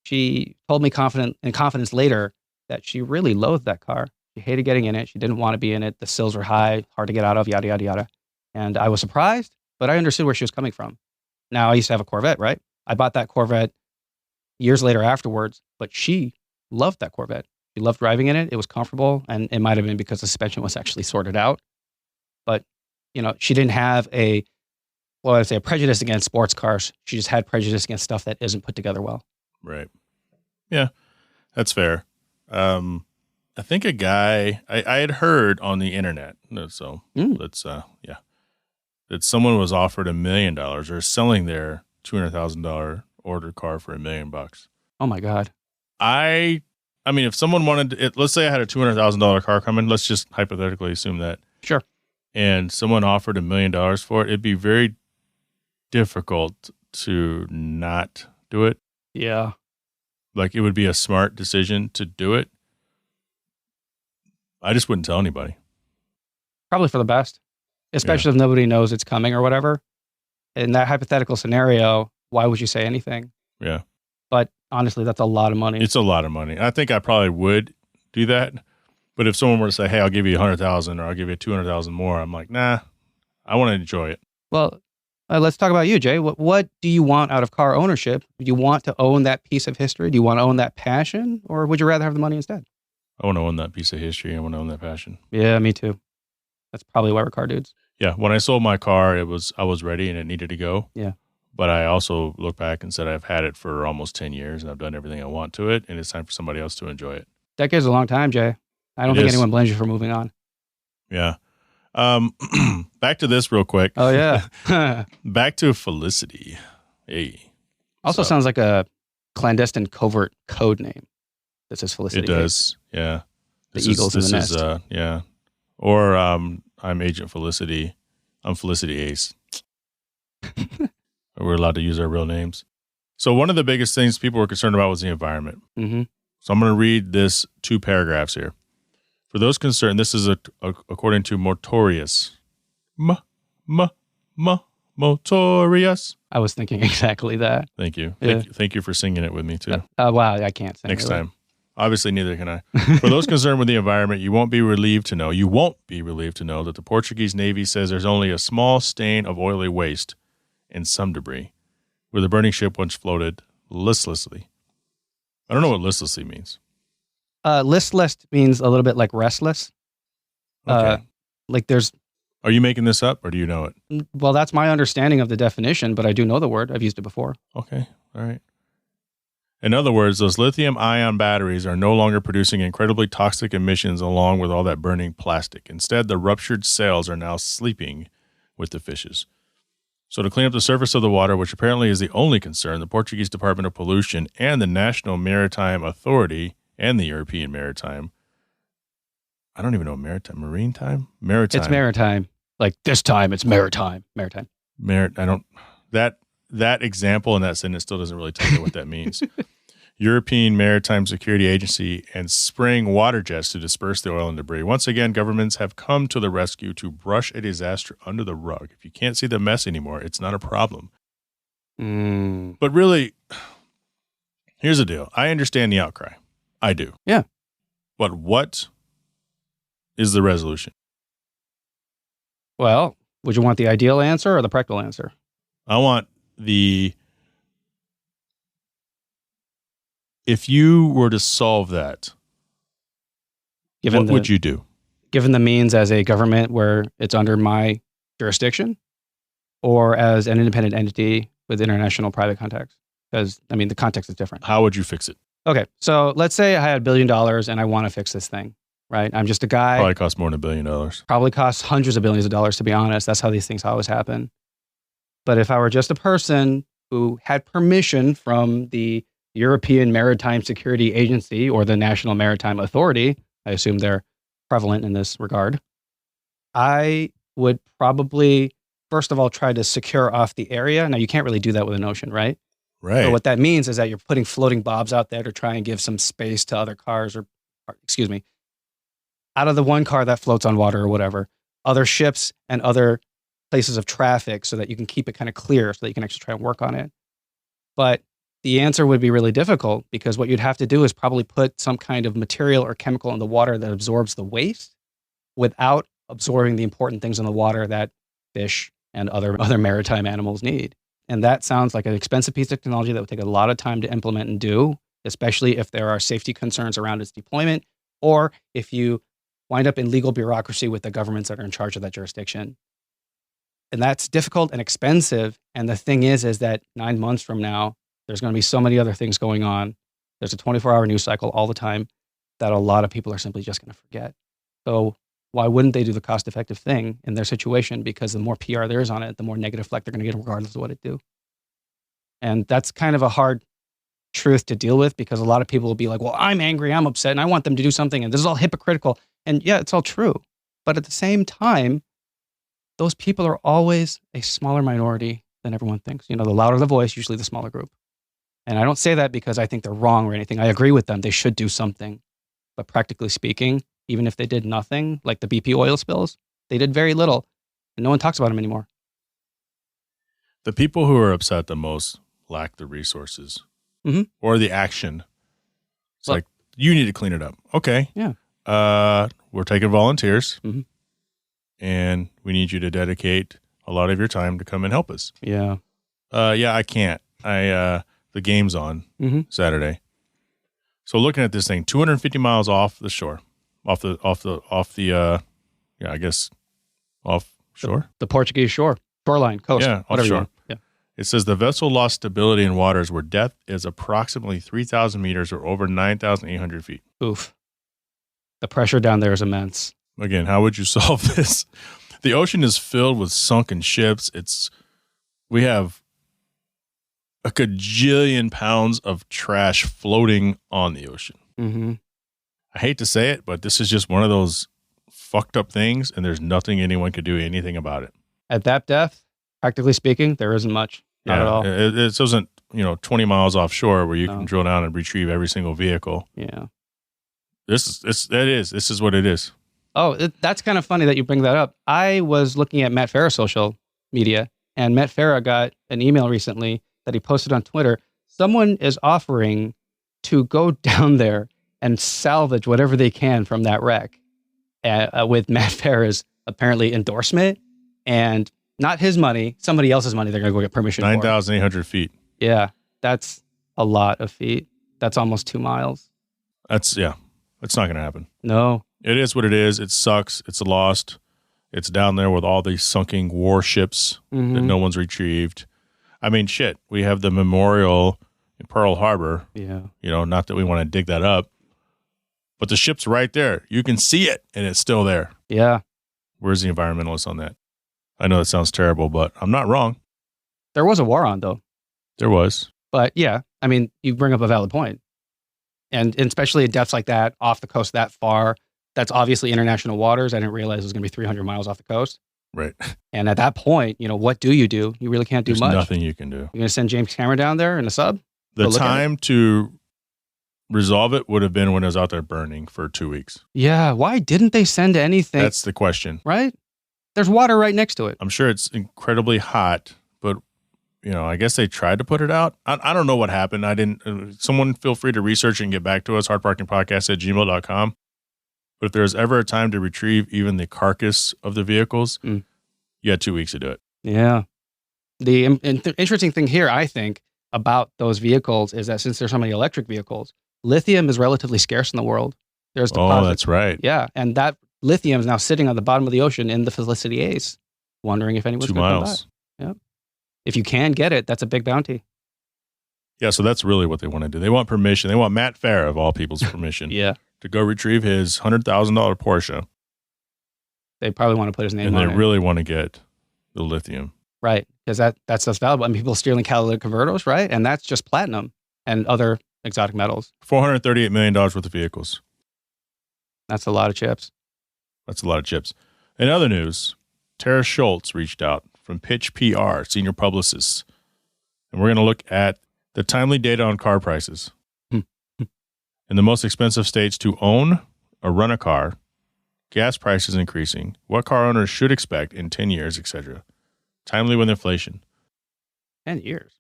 she told me confidence later that she really loathed that car. She hated getting in it. She didn't want to be in it. The sills were high, hard to get out of, yada, yada, yada. And I was surprised, but I understood where she was coming from. Now, I used to have a Corvette, right? I bought that Corvette years later afterwards, but she loved that Corvette. She loved driving in it. It was comfortable, and it might have been because the suspension was actually sorted out. But, she didn't have a prejudice against sports cars. She just had prejudice against stuff that isn't put together well. Right. Yeah, that's fair. I think a guy, I had heard on the internet, so that someone was offered $1 million or selling their $200,000 order car for $1 million. Oh my God. I mean, if someone wanted it, let's say I had a $200,000 car coming, let's just hypothetically assume that. Sure. And someone offered $1 million for it, it'd be very difficult to not do it. Yeah. Like, it would be a smart decision to do it. I just wouldn't tell anybody. Probably for the best, especially if nobody knows it's coming or whatever. In that hypothetical scenario, why would you say anything? Yeah. But honestly, that's a lot of money. It's a lot of money. I think I probably would do that. But if someone were to say, hey, I'll give you 100,000 or I'll give you 200,000 more, I'm like, nah, I want to enjoy it. Well, let's talk about you, Jay. What do you want out of car ownership? Do you want to own that piece of history? Do you want to own that passion? Or would you rather have the money instead? I want to own that piece of history. I want to own that passion. Yeah, me too. That's probably why we're car dudes. Yeah. When I sold my car, I was ready and it needed to go. Yeah. But I also look back and said, I've had it for almost 10 years and I've done everything I want to it. And it's time for somebody else to enjoy it. Decade's a long time, Jay. I don't think anyone blames you for moving on. Yeah. Back to this real quick. Oh, yeah. Back to Felicity. Hey. Also sounds like a clandestine covert code name that says Felicity. It does. Yeah. The Eagles in the nest. Yeah. Or I'm Agent Felicity. I'm Felicity Ace. We're allowed to use our real names. So one of the biggest things people were concerned about was the environment. Mm-hmm. So I'm going to read this 2 paragraphs here. For those concerned, this is according to Motorius. Motorius. I was thinking exactly that. Thank you. Yeah. Thank you for singing it with me too. Wow, I can't sing. Next time. Obviously, neither can I. For those concerned with the environment, you won't be relieved to know that the Portuguese Navy says there's only a small stain of oily waste and some debris where the burning ship once floated listlessly. I don't know what listlessly means. Listless means a little bit like restless. Okay. Like there's... Are you making this up or do you know it? Well, that's my understanding of the definition, but I do know the word. I've used it before. Okay. All right. In other words, those lithium-ion batteries are no longer producing incredibly toxic emissions along with all that burning plastic. Instead, the ruptured cells are now sleeping with the fishes. So to clean up the surface of the water, which apparently is the only concern, the Portuguese Department of Pollution and the National Maritime Authority and the European Maritime. I don't even know maritime. It's maritime. Like this time, it's maritime. That example in that sentence still doesn't really tell me what that means. European Maritime Security Agency and spraying water jets to disperse the oil and debris. Once again, governments have come to the rescue to brush a disaster under the rug. If you can't see the mess anymore, it's not a problem. But really, here's the deal. I understand the outcry. I do. Yeah. But what is the resolution? Well, would you want the ideal answer or the practical answer? I want if you were to solve that, what would you do? Given the means as a government where it's under my jurisdiction or as an independent entity with international private context? Because, I mean, the context is different. How would you fix it? Okay, so let's say I had $1 billion and I want to fix this thing, right? I'm just a guy. Probably costs more than $1 billion. Probably costs hundreds of billions of dollars, to be honest. That's how these things always happen. But if I were just a person who had permission from the European Maritime Security Agency or the National Maritime Authority, I assume they're prevalent in this regard, I would probably, first of all, try to secure off the area. Now, you can't really do that with an ocean, right? Right. So what that means is that you're putting floating bobs out there to try and give some space to other cars out of the one car that floats on water or whatever, other ships and other places of traffic so that you can keep it kind of clear so that you can actually try and work on it. But the answer would be really difficult because what you'd have to do is probably put some kind of material or chemical in the water that absorbs the waste without absorbing the important things in the water that fish and other maritime animals need. And that sounds like an expensive piece of technology that would take a lot of time to implement and do, especially if there are safety concerns around its deployment, or if you wind up in legal bureaucracy with the governments that are in charge of that jurisdiction. And that's difficult and expensive. And the thing is that 9 months from now, there's going to be so many other things going on. There's a 24-hour news cycle all the time that a lot of people are simply just going to forget. So why wouldn't they do the cost-effective thing in their situation? Because the more PR there is on it, the more negative fleck they're going to get regardless of what it do. And that's kind of a hard truth to deal with because a lot of people will be like, well, I'm angry, I'm upset, and I want them to do something, and this is all hypocritical. And yeah, it's all true. But at the same time, those people are always a smaller minority than everyone thinks. The louder the voice, usually the smaller group. And I don't say that because I think they're wrong or anything. I agree with them. They should do something. But practically speaking, even if they did nothing, like the BP oil spills, they did very little. And no one talks about them anymore. The people who are upset the most lack the resources or the action. It's like, you need to clean it up. Okay. Yeah. We're taking volunteers, and we need you to dedicate a lot of your time to come and help us. Yeah. I can't. The game's on Saturday. So looking at this thing, 250 miles off the shore, offshore. The Portuguese shoreline, coast. Yeah, offshore. Yeah. It says the vessel lost stability in waters where depth is approximately 3,000 meters or over 9,800 feet. Oof. The pressure down there is immense. Again, how would you solve this? The ocean is filled with sunken ships. We have a gajillion pounds of trash floating on the ocean. Mm-hmm. I hate to say it, but this is just one of those fucked up things, and there's nothing anyone could do anything about it. At that depth, practically speaking, there isn't much. Not at all. It isn't 20 miles offshore where you can drill down and retrieve every single vehicle. Yeah. This is what it is. Oh, that's kind of funny that you bring that up. I was looking at Matt Farah's social media, and Matt Farah got an email recently that he posted on Twitter. Someone is offering to go down there and salvage whatever they can from that wreck with Matt Farah's apparently endorsement, and not his money, somebody else's money. They're going to go get permission 9,800 feet. Yeah, that's a lot of feet. That's almost 2 miles. It's not going to happen. No. It is what it is. It sucks. It's lost. It's down there with all these sunken warships that no one's retrieved. I mean, shit. We have the memorial in Pearl Harbor. Yeah. Not that we want to dig that up, but the ship's right there. You can see it, and it's still there. Yeah. Where's the environmentalist on that? I know that sounds terrible, but I'm not wrong. There was a war on, though. There was. But yeah, I mean, you bring up a valid point. And especially at depths like that, off the coast that far, that's obviously international waters. I didn't realize it was going to be 300 miles off the coast. Right. And at that point, what do? You really can't do There's much. Nothing you can do. You're going to send James Cameron down there in a sub? The time to resolve it would have been when it was out there burning for 2 weeks. Yeah. Why didn't they send anything? That's the question. Right? There's water right next to it. I'm sure it's incredibly hot, but I guess they tried to put it out. I don't know what happened. I didn't. Someone feel free to research and get back to us. HardParkingPodcast@gmail.com. But if there's ever a time to retrieve even the carcass of the vehicles, you had 2 weeks to do it. Yeah. The interesting thing here, I think, about those vehicles is that since there's so many electric vehicles, lithium is relatively scarce in the world. There's deposits. Oh, that's right. Yeah, and that lithium is now sitting on the bottom of the ocean in the Felicity Ace, wondering if anyone's 2 going to come miles. by. Yep. If you can get it, that's a big bounty. Yeah, so that's really what they want to do. They want permission. They want Matt Farah, of all people's permission, to go retrieve his $100,000 Porsche. They probably want to put his name on it. And they really want to get the lithium. Right, because that's valuable. I mean, people are stealing catalytic converters, right? And that's just platinum and other exotic metals. $438 million worth of vehicles. That's a lot of chips. That's a lot of chips. In other news, Tara Schultz reached out from Pitch PR, senior publicist. And we're going to look at the timely data on car prices. In the most expensive states to own or run a car, gas prices increasing, what car owners should expect in 10 years, etc. Timely with inflation. 10 years.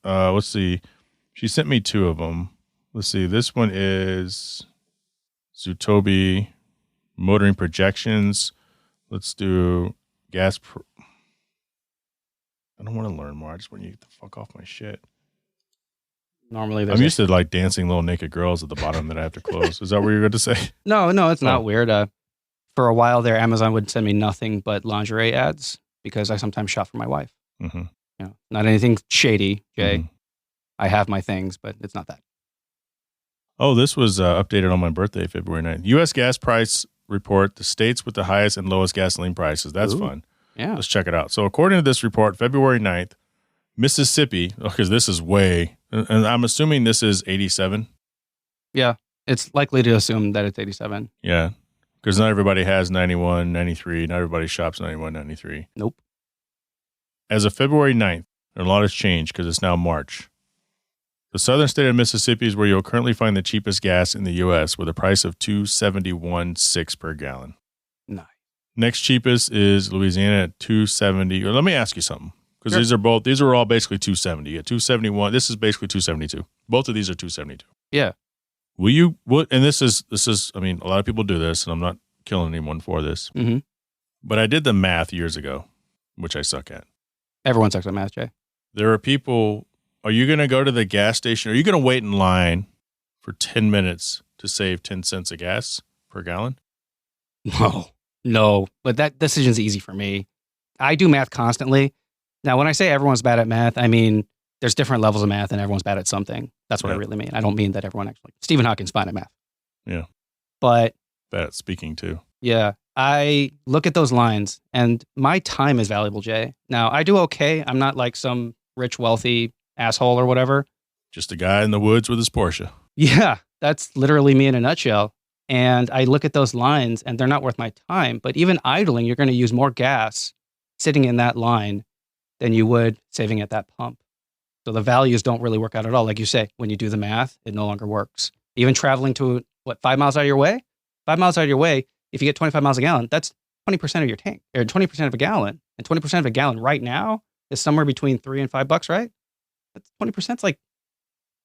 Let's see. She sent me 2 of them. Let's see. This one is Zutobi motoring projections. Let's do gas. I don't want to learn more. I just want you to get the fuck off my shit. Normally, I'm used to like dancing little naked girls at the bottom that I have to close. Is that what you're going to say? No, it's not weird. For a while there, Amazon would send me nothing but lingerie ads because I sometimes shop for my wife. Not anything shady, Jay. I have my things, but it's not that. Oh, this was updated on my birthday, February 9th. U.S. gas price report, the states with the highest and lowest gasoline prices. That's fun. Yeah. Let's check it out. So according to this report, February 9th, Mississippi, because this is way, and I'm assuming this is 87. Yeah, it's likely to assume that it's 87. Yeah, because not everybody has 91, 93. Not everybody shops 91, 93. Nope. As of February 9th, and a lot has changed because it's now March. The southern state of Mississippi is where you'll currently find the cheapest gas in the U.S. with a price of $2.71 per gallon. Nice. Next cheapest is Louisiana at $2.70. Or let me ask you something, because Sure. these are all basically $2.70. Yeah, $2.71. This is basically $2.72. Both of these are $2.72. Yeah. And this is, I mean, a lot of people do this, and I'm not killing anyone for this, Mm-hmm. but I did the math years ago, which I suck at. Everyone sucks at math, Jay. There are people, are you going to go to the gas station? Are you going to wait in line for 10 minutes to save 10 cents of gas per gallon? No. But that decision's easy for me. I do math constantly. Now, when I say everyone's bad at math, I mean, there's different levels of math and everyone's bad at something. That's what I really mean. I don't mean that everyone actually, Stephen Hawking's fine at math. Yeah. But Bad at speaking too. yeah, I look at those lines and my time is valuable, Jay. Now, I do okay. I'm not like some rich, wealthy asshole or whatever. Just a guy in the woods with his Porsche. Yeah, that's literally me in a nutshell. And I look at those lines and they're not worth my time. But even idling, you're going to use more gas sitting in that line than you would saving at that pump. So the values don't really work out at all. Like you say, when you do the math, it no longer works. Even traveling to, 5 miles out of your way? 5 miles out of your way, if you get 25 miles a gallon, that's 20% of your tank, or 20% of a gallon. And 20% of a gallon right now is somewhere between $3 and $5, right? That's 20% is like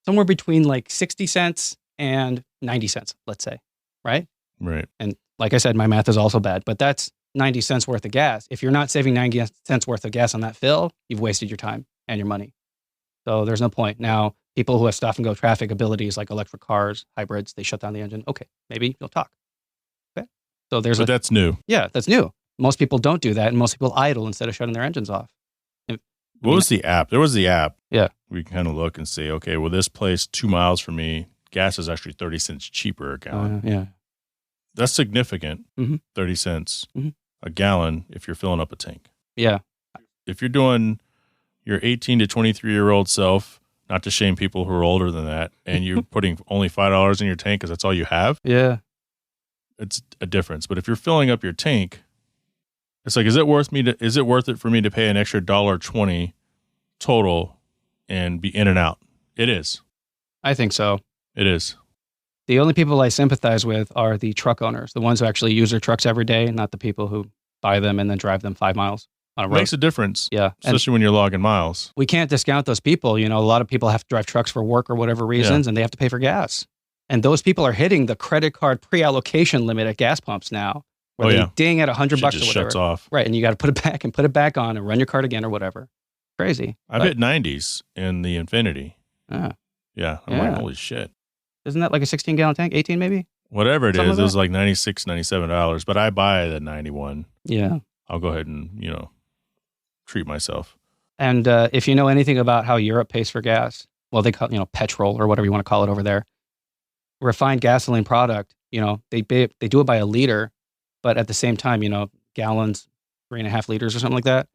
somewhere between like 60 cents and 90 cents, let's say, right? Right. And like I said, my math is also bad, but that's 90 cents worth of gas. If you're not saving 90 cents worth of gas on that fill, you've wasted your time and your money. So there's no point. Now, people who have stop and go traffic abilities like electric cars, hybrids, they shut down the engine. Okay, maybe you'll talk. Okay. So But that's new. Yeah, that's new. Most people don't do that, and most people idle instead of shutting their engines off. What was the app? There was the app. Yeah. We can kind of look and see, okay, well, this place 2 miles from me, gas is actually 30 cents cheaper a gallon. Yeah. That's significant. Mm-hmm. 30 cents Mhm. a gallon if you're filling up a tank. Yeah. If you're doing your 18 to 23-year-old self, not to shame people who are older than that, and you're putting only $5 in your tank because that's all you have, Yeah. it's a difference. But if you're filling up your tank, it's like, is it worth it for me to pay an extra $1.20 total and be in and out? It is. I think so. It is. The only people I sympathize with are the truck owners, the ones who actually use their trucks every day, not the people who buy them and then drive them 5 miles on a It road. makes a difference. Yeah. Especially when you're logging miles. We can't discount those people. You know, a lot of people have to drive trucks for work or whatever reasons, and they have to pay for gas. And those people are hitting the credit card pre-allocation limit at gas pumps now, where they ding at $100 or whatever. Just shuts off. Right, and you got to put it back on and run your card again or whatever. Crazy. I've hit 90s in the Infinity. Ah, Yeah. I'm like, holy shit. isn't that like a 16-gallon tank? 18 maybe? Whatever it Something is, like it was like $96, $97. But I buy the 91. Yeah. I'll go ahead and, treat myself. And if you know anything about how Europe pays for gas, well, they call it, petrol or whatever you want to call it over there. Refined gasoline product, they do it by a liter, but at the same time, gallons, 3.5 liters or something like that.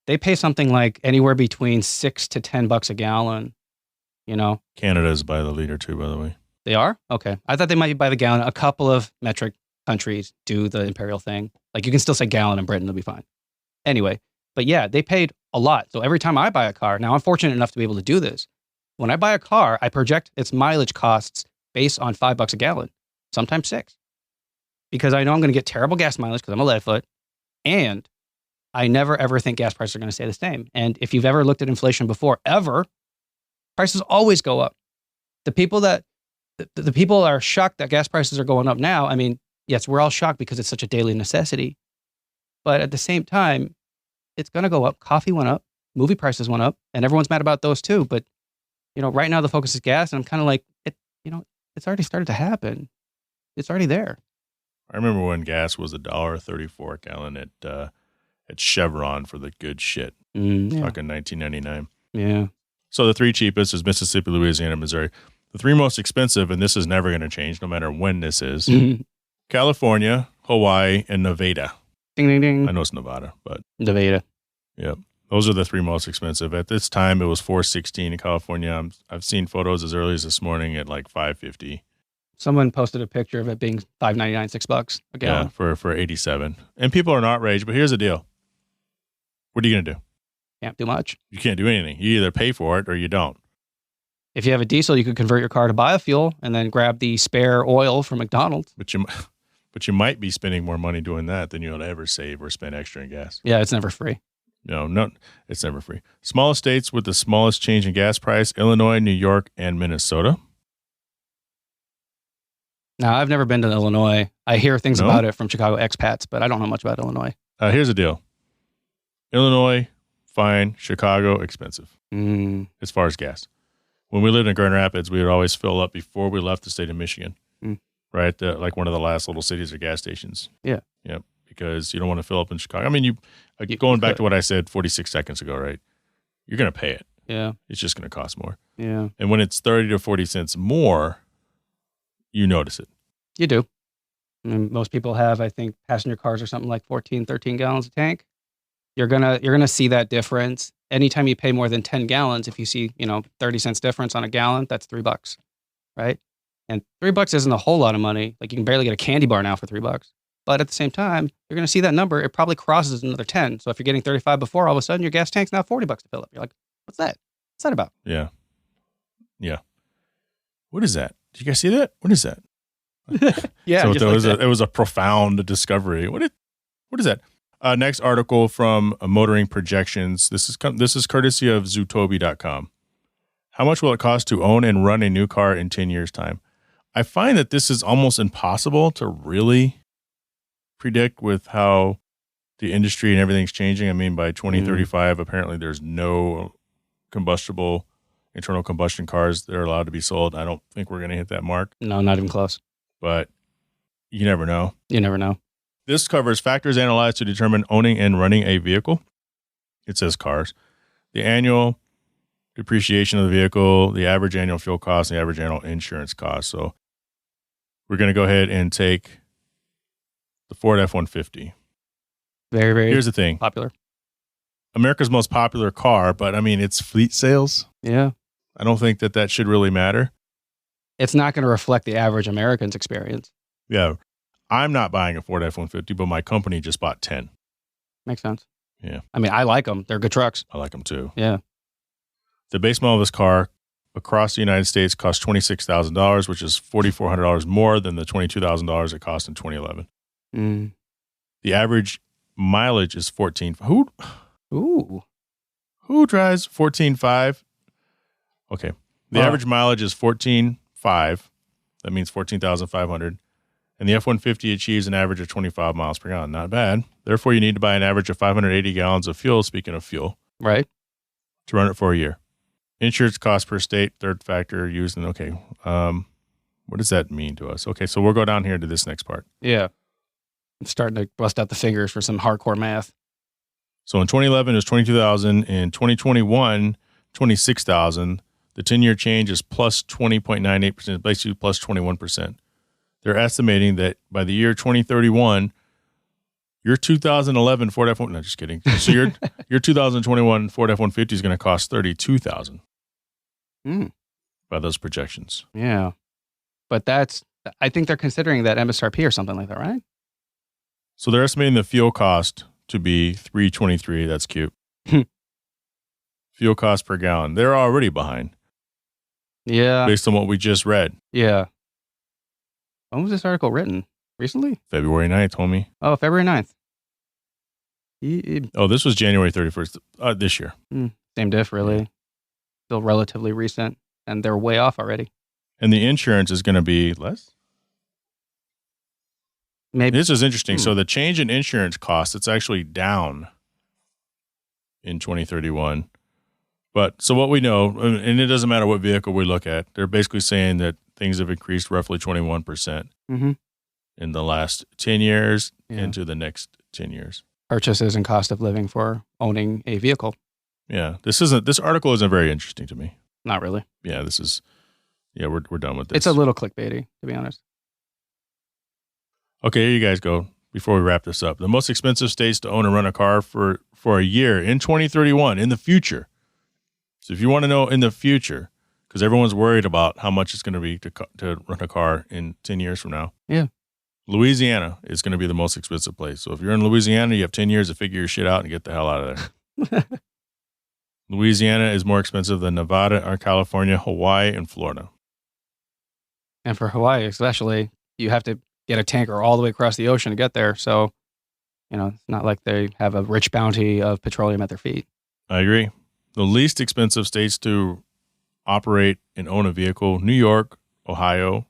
They pay something like anywhere between $6 to $10 a gallon. Canada is by the liter too, by the way. They are? Okay. I thought they might be by the gallon. A couple of metric countries do the imperial thing. Like you can still say gallon in Britain, it'll be fine. Anyway, but yeah, they paid a lot. So every time I buy a car, now I'm fortunate enough to be able to do this. When I buy a car, I project its mileage costs based on $5 a gallon, sometimes $6. Because I know I'm going to get terrible gas mileage because I'm a leadfoot. And I never ever think gas prices are going to stay the same. And if you've ever looked at inflation before, prices always go up. The people are shocked that gas prices are going up now. I mean, yes, we're all shocked because it's such a daily necessity. But at the same time, it's going to go up. Coffee went up. Movie prices went up. And everyone's mad about those too. But, right now the focus is gas. And I'm kind of like, it's already started to happen. It's already there. I remember when gas was $1.34 a gallon at Chevron for the good shit. Talking 1999. Yeah. So the 3 cheapest is Mississippi, Louisiana, Missouri. The 3 most expensive, and this is never going to change no matter when this is, California, Hawaii, and Nevada. Ding, ding, ding. I know it's Nevada, but Nevada. Yep. Those are the 3 most expensive. At this time, it was $4.16 in California. I've seen photos as early as this morning at like $5.50. Someone posted a picture of it being $5.99, $6 a gallon. Yeah, for 87. And people are not outraged, but here's the deal. What are you going to do? Can't do much. You can't do anything. You either pay for it or you don't. If you have a diesel, you could convert your car to biofuel and then grab the spare oil from McDonald's. But you might be spending more money doing that than you'll ever save or spend extra in gas. Yeah, it's never free. No, it's never free. Smallest states with the smallest change in gas price: Illinois, New York, and Minnesota. Now, I've never been to Illinois. I hear things about it from Chicago expats, but I don't know much about Illinois. Here's the deal. Illinois, fine. Chicago, expensive. As far as gas. When we lived in Grand Rapids, we would always fill up before we left the state of Michigan. Right? Like one of the last little cities or gas stations. Yeah. Yep. Because you don't want to fill up in Chicago. I mean, going back to what I said 46 seconds ago, right? You're going to pay it. Yeah. It's just going to cost more. Yeah. And when it's 30 to 40 cents more, you notice it. You do. I mean, most people have, I think, passenger cars are something like 14, 13 gallons a tank. You're gonna see that difference. Anytime you pay more than 10 gallons, if you see, 30 cents difference on a gallon, that's $3, right? And $3 isn't a whole lot of money. Like you can barely get a candy bar now for $3. But at the same time, you're going to see that number. It probably crosses another 10. So if you're getting 35 before, all of a sudden your gas tank's now $40 to fill up. You're like, what's that? What's that about? Yeah. Yeah. What is that? Did you guys see that? What is that? Yeah. So it was a profound discovery. What is that? Next article from Motoring Projections. This is courtesy of Zootobi.com. How much will it cost to own and run a new car in 10 years' time? I find that this is almost impossible to really predict with how the industry and everything's changing. I mean, by 2035, apparently there's no combustible internal combustion cars that are allowed to be sold. I don't think we're going to hit that mark. No, not even close. But you never know. You never know. This covers factors analyzed to determine owning and running a vehicle. It says cars. The annual depreciation of the vehicle, the average annual fuel cost, and the average annual insurance cost. So we're going to go ahead and take the Ford F-150. Very, very Here's the thing. popular. America's most popular car, but I mean, it's fleet sales. Yeah. I don't think that should really matter. It's not going to reflect the average American's experience. Yeah. I'm not buying a Ford F-150, but my company just bought 10. Makes sense. Yeah. I mean, I like them. They're good trucks. I like them too. Yeah. The base model of this car across the United States costs $26,000, which is $4,400 more than the $22,000 it cost in 2011. The average mileage is 14. Who drives 14.5? Okay. The average mileage is 14.5. That means 14,500. And the F-150 achieves an average of 25 miles per gallon. Not bad. Therefore, you need to buy an average of 580 gallons of fuel, speaking of fuel. Right. To run it for a year. Insurance cost per state, third factor used in, okay. What does that mean to us? Okay, so we'll go down here to this next part. Yeah. I'm starting to bust out the figures for some hardcore math. So in 2011, it was 22,000. In 2021, 26,000. The 10-year change is plus 20.98%, basically plus 21%. They're estimating that by the year 2031, your 2011 Ford F-150, no, just kidding. So your 2021 Ford F-150 is going to cost $32,000 by those projections. Yeah. But I think they're considering that MSRP or something like that, right? So they're estimating the fuel cost to be $3.23. That's cute. Fuel cost per gallon. They're already behind. Yeah. Based on what we just read. Yeah. When was this article written? Recently? February 9th, homie. Oh, February 9th. This was January 31st this year. Same diff, really. Still relatively recent, and they're way off already. And the insurance is going to be less? Maybe. This is interesting. So the change in insurance costs, it's actually down in 2031. But so what we know, and it doesn't matter what vehicle we look at, they're basically saying that things have increased roughly 21% in the last 10 years into the next 10 years. Purchases and cost of living for owning a vehicle. Yeah. This article isn't very interesting to me. Not really. Yeah, we're done with this. It's a little clickbaity, to be honest. Okay, here you guys go. Before we wrap this up, the most expensive states to own and run a car for a year in 2031, in the future. So if you want to know in the future, because everyone's worried about how much it's going to be to run a car in 10 years from now. Yeah. Louisiana is going to be the most expensive place. So if you're in Louisiana, you have 10 years to figure your shit out and get the hell out of there. Louisiana is more expensive than Nevada or California, Hawaii, and Florida. And for Hawaii especially, you have to get a tanker all the way across the ocean to get there. So, it's not like they have a rich bounty of petroleum at their feet. I agree. The least expensive states to operate and own a vehicle: New York, Ohio,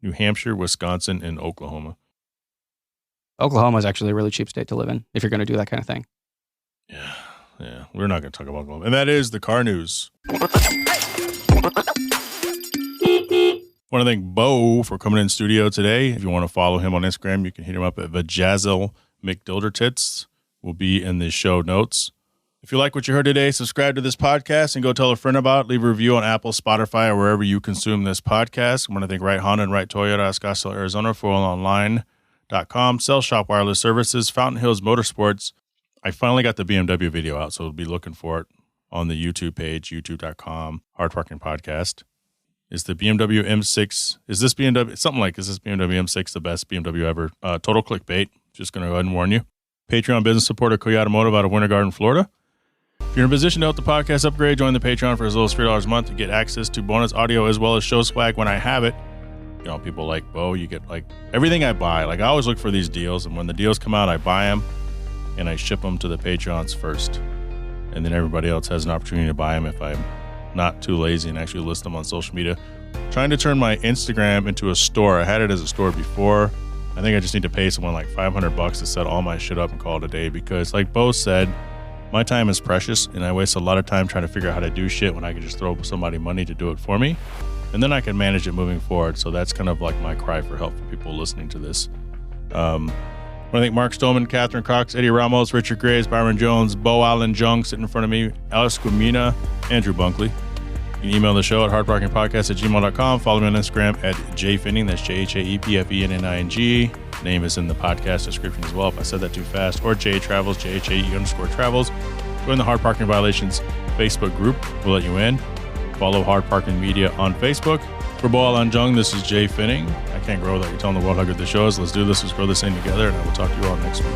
New Hampshire, Wisconsin, and Oklahoma. Oklahoma is actually a really cheap state to live in if you're going to do that kind of thing. Yeah. We're not going to talk about Oklahoma. And that is the car news. Want to thank Bo for coming in studio today. If you want to follow him on Instagram, you can hit him up at Vajazzle McDildertits. Will be in the show notes. If you like what you heard today, subscribe to this podcast and go tell a friend about it. Leave a review on Apple, Spotify, or wherever you consume this podcast. I want to thank Right Honda and Right Toyota, Scottsdale, Arizona, for online.com, Sell Shop Wireless Services, Fountain Hills Motorsports. I finally got the BMW video out, so we'll be looking for it on the YouTube page, youtube.com, HardParkingPodcast. Is the BMW M6, is this BMW M6 the best BMW ever? Total clickbait. Just going to go ahead and warn you. Patreon business supporter Koyata Automotive out of Winter Garden, Florida. If you're in a position to help the podcast upgrade, join the Patreon for as little as $3 a month to get access to bonus audio as well as show swag when I have it. People like Bo, you get like everything I buy. Like I always look for these deals, and when the deals come out, I buy them and I ship them to the Patreons first. And then everybody else has an opportunity to buy them if I'm not too lazy and actually list them on social media. Trying to turn my Instagram into a store. I had it as a store before. I think I just need to pay someone like $500 to set all my shit up and call it a day, because like Bo said, my time is precious and I waste a lot of time trying to figure out how to do shit when I can just throw somebody money to do it for me. And then I can manage it moving forward. So that's kind of like my cry for help for people listening to this. I want to thank Mark Stolman, Catherine Cox, Eddie Ramos, Richard Graves, Byron Jones, Bo Allen, Jung sitting in front of me, Alice Gumina, Andrew Bunkley. You can email the show at hardparkingpodcast@gmail.com. Follow me on Instagram at jfinning. That's JHAEPFENNING. Name is in the podcast description as well if I said that too fast. Or JTravels, JHAE_travels. Join the Hard Parking Violations Facebook group. We'll let you in. Follow Hard Parking Media on Facebook. For Bo Allen Jung, this is Jay Finning. I can't grow without you telling the world how good the show is. Let's do this. Let's grow this thing together, and I will talk to you all next week.